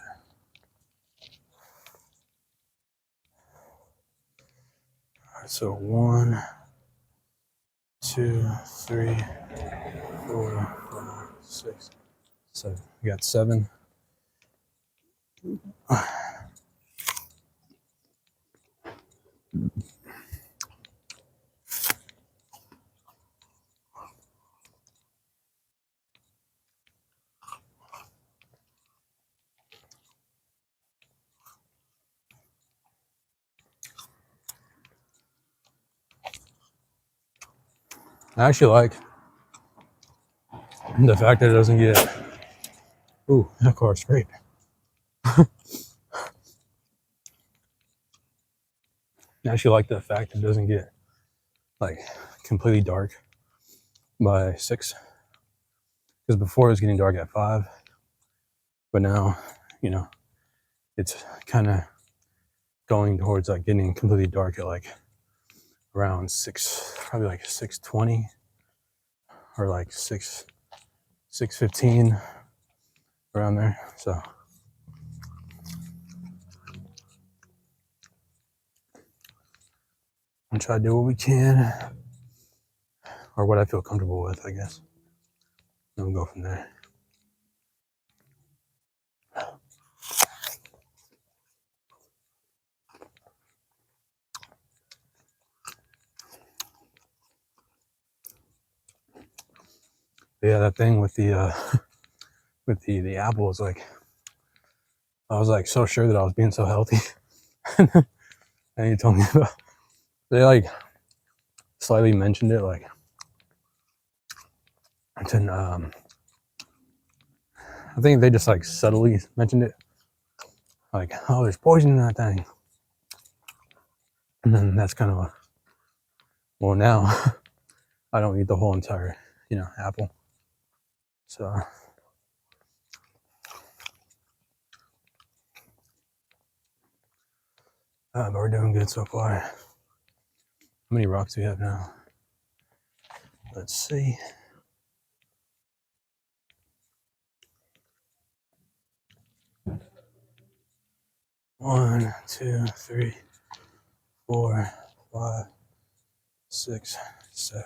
So 1, 2, 3, 4, 5, 6, 7. We got 7. I actually like the fact that it doesn't get. Ooh, that car's great. I actually like the fact that it doesn't get like completely dark by 6. Because before it was getting dark at 5, but now, you know, it's kind of going towards like getting completely dark at like around 6, probably like 6:20 or like 6:15 around there. So I'm trying to do what we can, or what I feel comfortable with, I guess. And we'll go from there. But yeah, that thing with the with the apple is like, I was like so sure that I was being so healthy, and you told me about. They like slightly mentioned it, like, I think they just like subtly mentioned it, like, oh, there's poison in that thing, and then that's kind of a, well, now I don't eat the whole entire, apple, so. But we're doing good so far. How many rocks do we have now? Let's see. 1, 2, 3, 4, 5, 6, 7.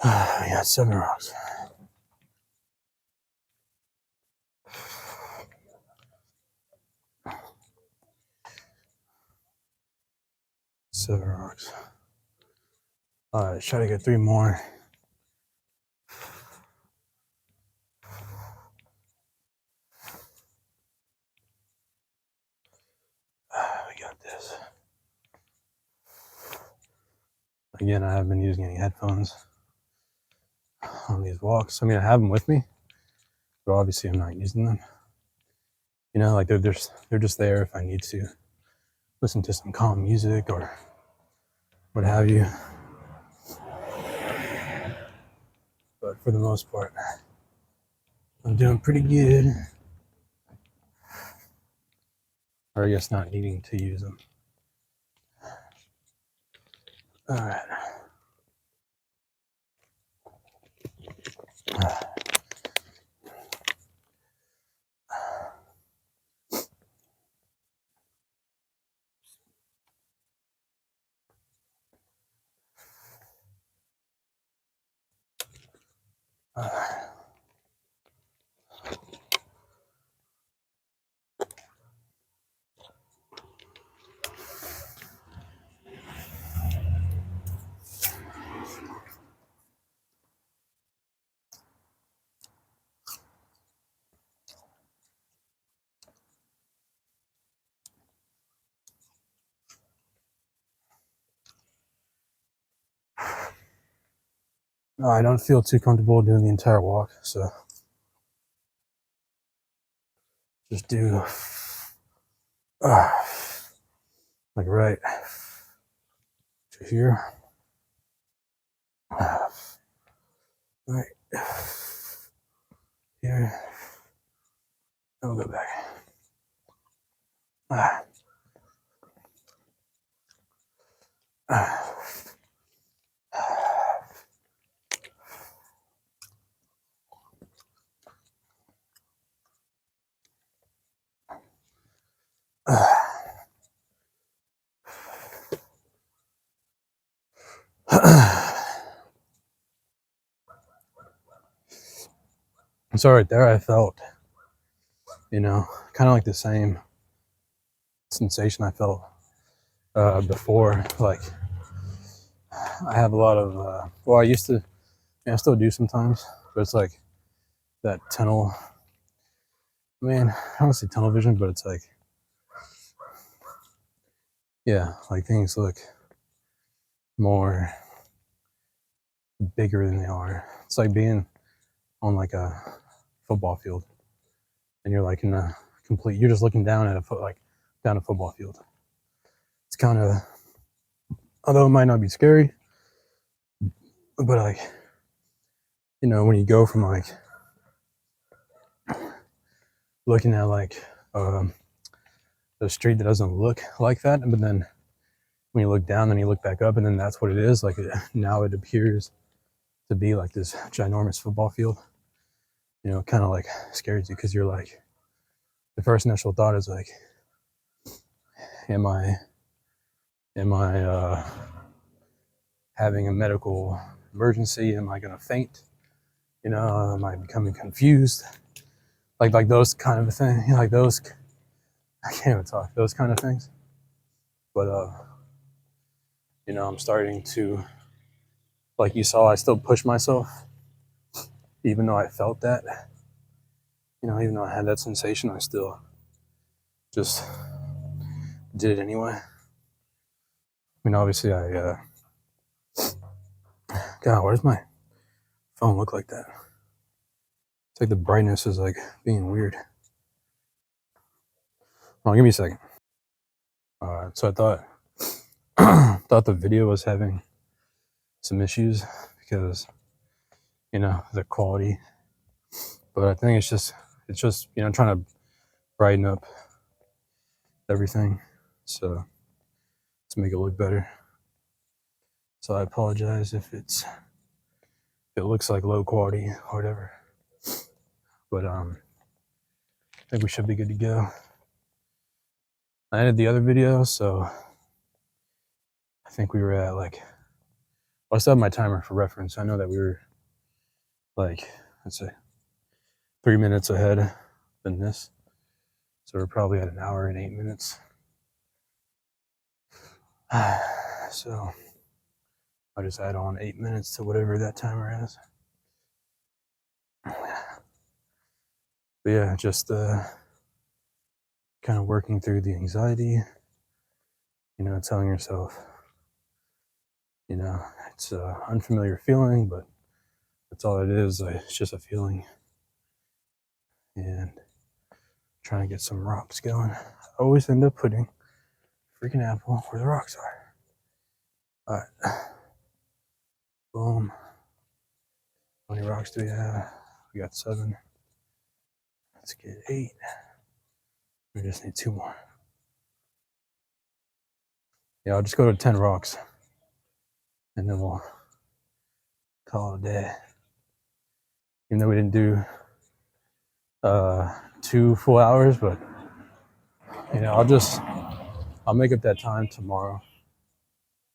We got 7 rocks. Seven rocks. All right, try to get 3 more. We got this. Again, I haven't been using any headphones on these walks. I mean, I have them with me, but obviously I'm not using them. Like they're just there if I need to listen to some calm music or what have you. But for the most part, I'm doing pretty good. Or I guess not needing to use them. All right. No, I don't feel too comfortable doing the entire walk, so just do like right to here. Right here. And we'll go back. So right there, I felt, kind of like the same sensation I felt before. Like, I have a lot of, well, I used to, I still do sometimes, but it's like that tunnel, I don't want to say tunnel vision, but it's like, yeah, like things look more bigger than they are. It's like being on like a football field and you're like in a complete, you're just looking down at down a football field. It's kind of, although it might not be scary, but like, when you go from like looking at like the street that doesn't look like that, but then when you look down, then you look back up, and then that's what it is. Like now it appears to be like this ginormous football field. Kind of like scares you because you're like, the first initial thought is like, am I having a medical emergency? Am I gonna faint? Am I becoming confused? Like those kind of things. Like those, I can't even talk. Those kind of things. But I'm starting to, like you saw, I still push myself, even though I felt that. Even though I had that sensation, I still just did it anyway. Obviously, God, why does my phone look like that? It's like the brightness is like being weird. Oh, give me a second. So I thought the video was having some issues because the quality, but I think it's just trying to brighten up everything, so to make it look better. So I apologize if it looks like low quality or whatever, but I think we should be good to go. I ended the other video, so I think we were at like, I still have my timer for reference. I know that we were like, let's say 3 minutes ahead than this, so we're probably at 1 hour and 8 minutes. So I'll just add on 8 minutes to whatever that timer is. But yeah, just kind of working through the anxiety, telling yourself, it's an unfamiliar feeling, but that's all it is. It's just a feeling. And trying to get some rocks going. I always end up putting freaking apple where the rocks are. All right. Boom. How many rocks do we have? We got 7. Let's get 8. We just need 2 more. Yeah, I'll just go to 10 rocks. And then we'll call it a day. Even though we didn't do 2 full hours, but I'll make up that time tomorrow,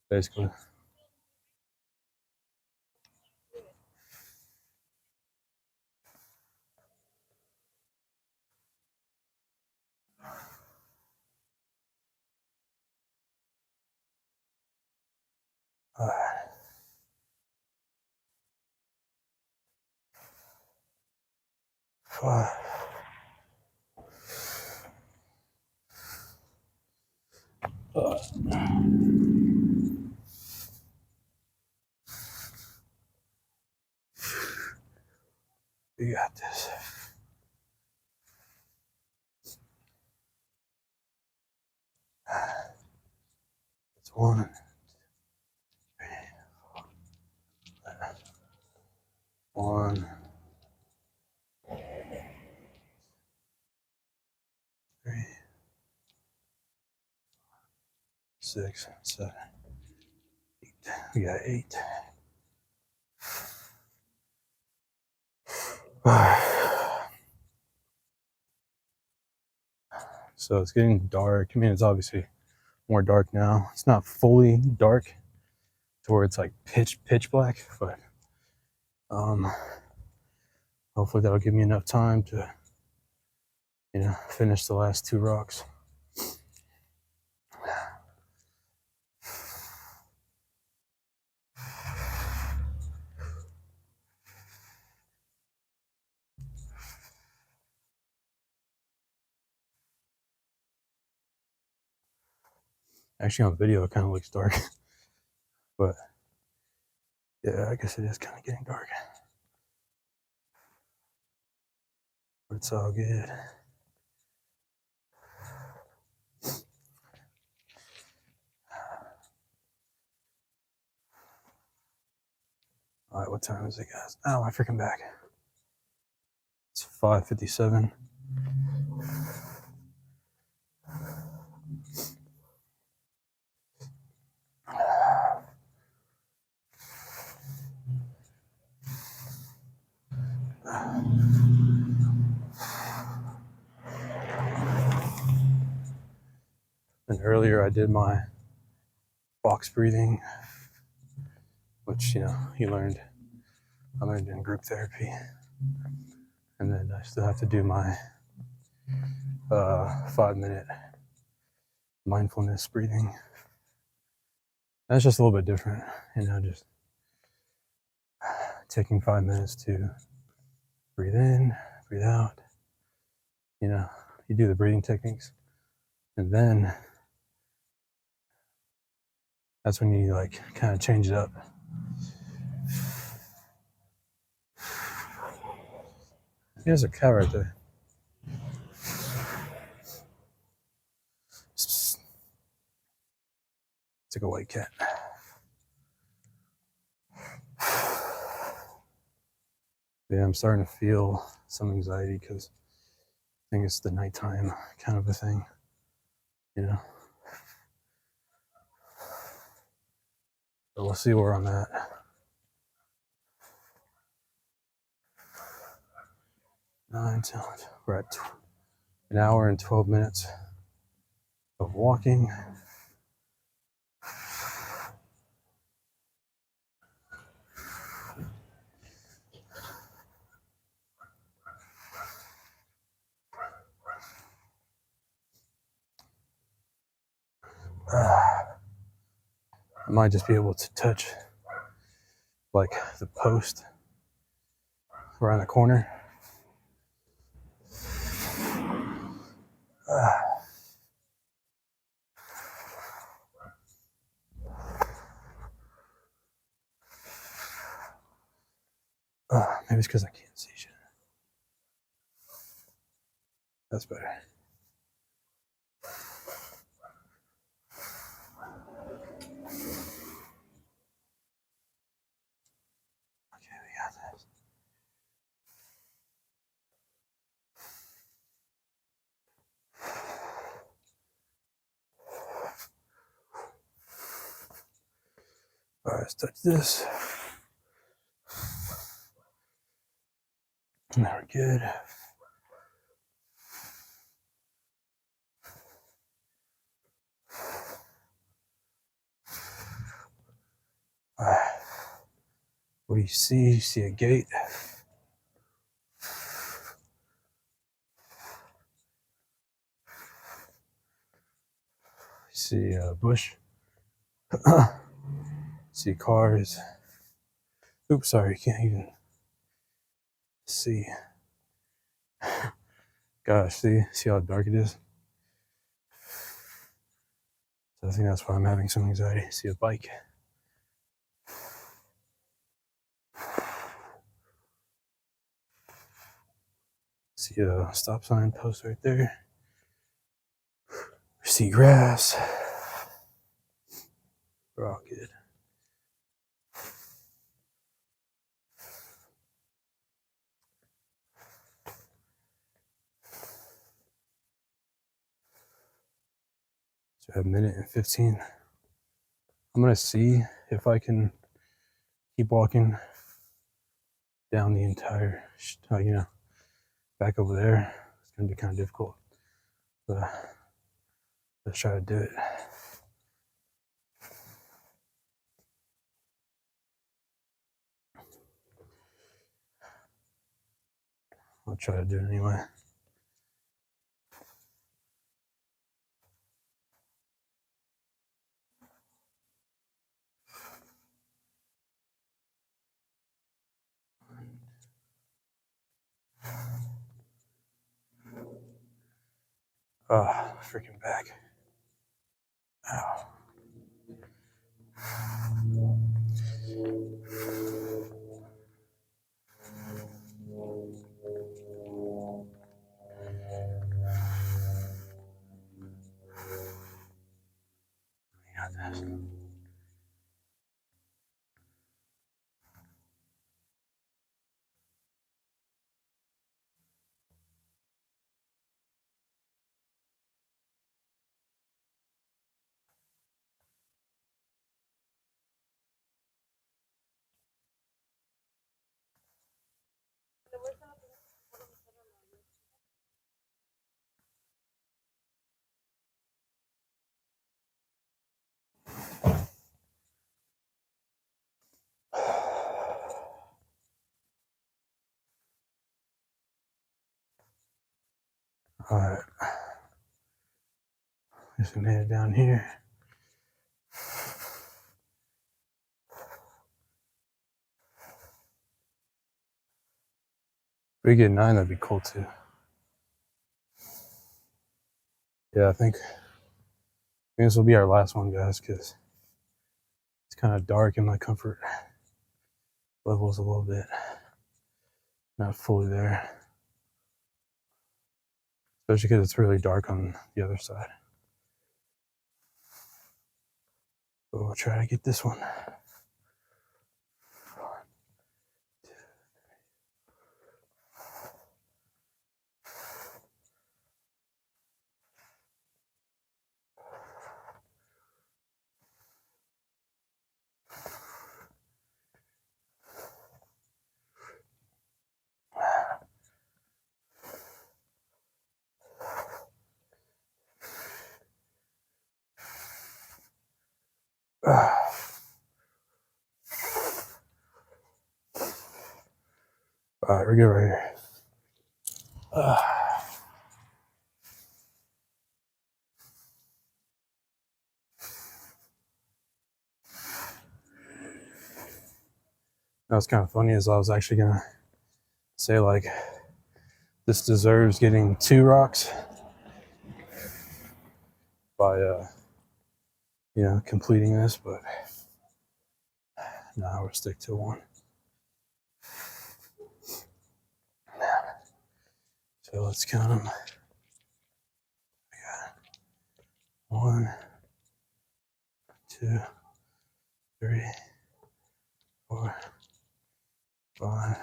basically. All right. We got this. It's 1, 1, 3, 6, 7, 8. We got 8. So it's getting dark. I mean, it's obviously more dark now. It's not fully dark to where it's like pitch black, but hopefully that'll give me enough time to, finish the last 2 rocks. Actually, on video, it kind of looks dark, but yeah, I guess it is kind of getting dark. But it's all good. All right, what time is it, guys? Oh, my freaking back. It's 5:57. And earlier I did my box breathing, which, I learned in group therapy. And then I still have to do my 5-minute mindfulness breathing. That's just a little bit different, just taking 5 minutes to breathe in, breathe out. You do the breathing techniques, and then that's when you kind of change it up. There's a cow right there. It's like a white cat. Yeah, I'm starting to feel some anxiety because I think it's the nighttime kind of a thing, But we'll see where I'm at. We're at an hour and 12 minutes of walking. I might just be able to touch the post around the corner. Maybe it's because I can't see shit. That's better. Okay, we got this. All right, let's touch this. Now we're good. All right. What do you see? You see a gate. You see a bush. See cars. Oops, sorry, can't even see. Gosh, see how dark it is? So I think that's why I'm having some anxiety. See a bike. See a stop sign post right there. See grass. We're all good. So a minute and 15. I'm gonna see if I can keep walking down the entire, back over there. It's gonna be kind of difficult, but let's try to do it. I'll try to do it anyway. Freaking back. Ow. Got this. All right. Just gonna head down here. If we get 9, that'd be cool too. Yeah, I think this will be our last one, guys, because it's kind of dark and my comfort level's a little bit not fully there. Especially because it's really dark on the other side. But we'll try to get this one. All right, we're good right here. That was kind of funny, as I was actually gonna say, like, this deserves getting 2 rocks by completing this, but nah, we'll stick to 1. So let's count them. We got 1, 2, 3, 4, 5,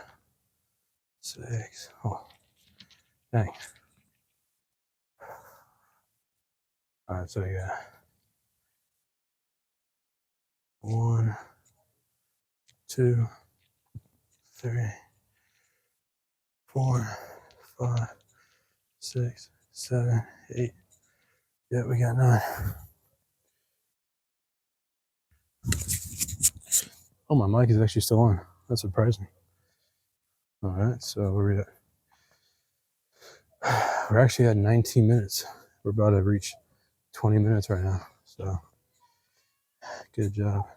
6. Oh, dang. All right, so you got 1, 2, 3, 4, 5, 6, 7, 8. Yeah, we got 9. Oh, my mic is actually still on. That's surprising. All right, so where are we at? We're actually at 19 minutes. We're about to reach 20 minutes right now. So good job.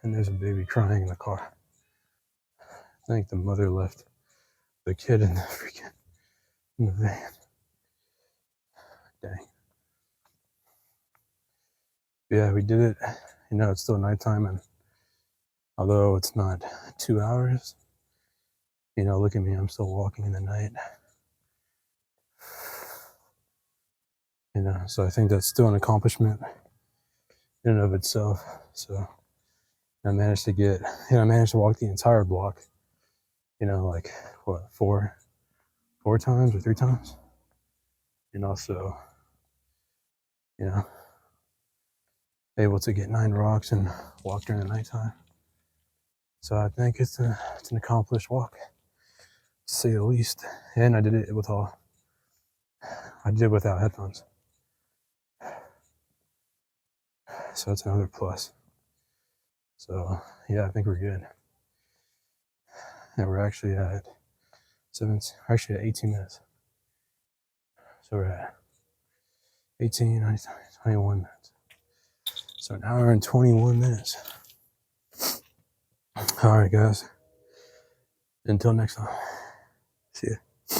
And there's a baby crying in the car. I think the mother left the kid in the van. Dang. Yeah, we did it. It's still nighttime, and although it's not 2 hours, look at me, I'm still walking in the night. So I think that's still an accomplishment in and of itself. So I managed to walk the entire block, like what, 4 times or 3 times, so able to get 9 rocks and walk during the nighttime. So I think it's an accomplished walk, to say the least. And I did it without headphones. So that's another plus. So yeah, I think we're good. And we're actually at 18 minutes. So we're at 18, 19, 21 minutes. So an hour and 21 minutes. All right, guys. Until next time.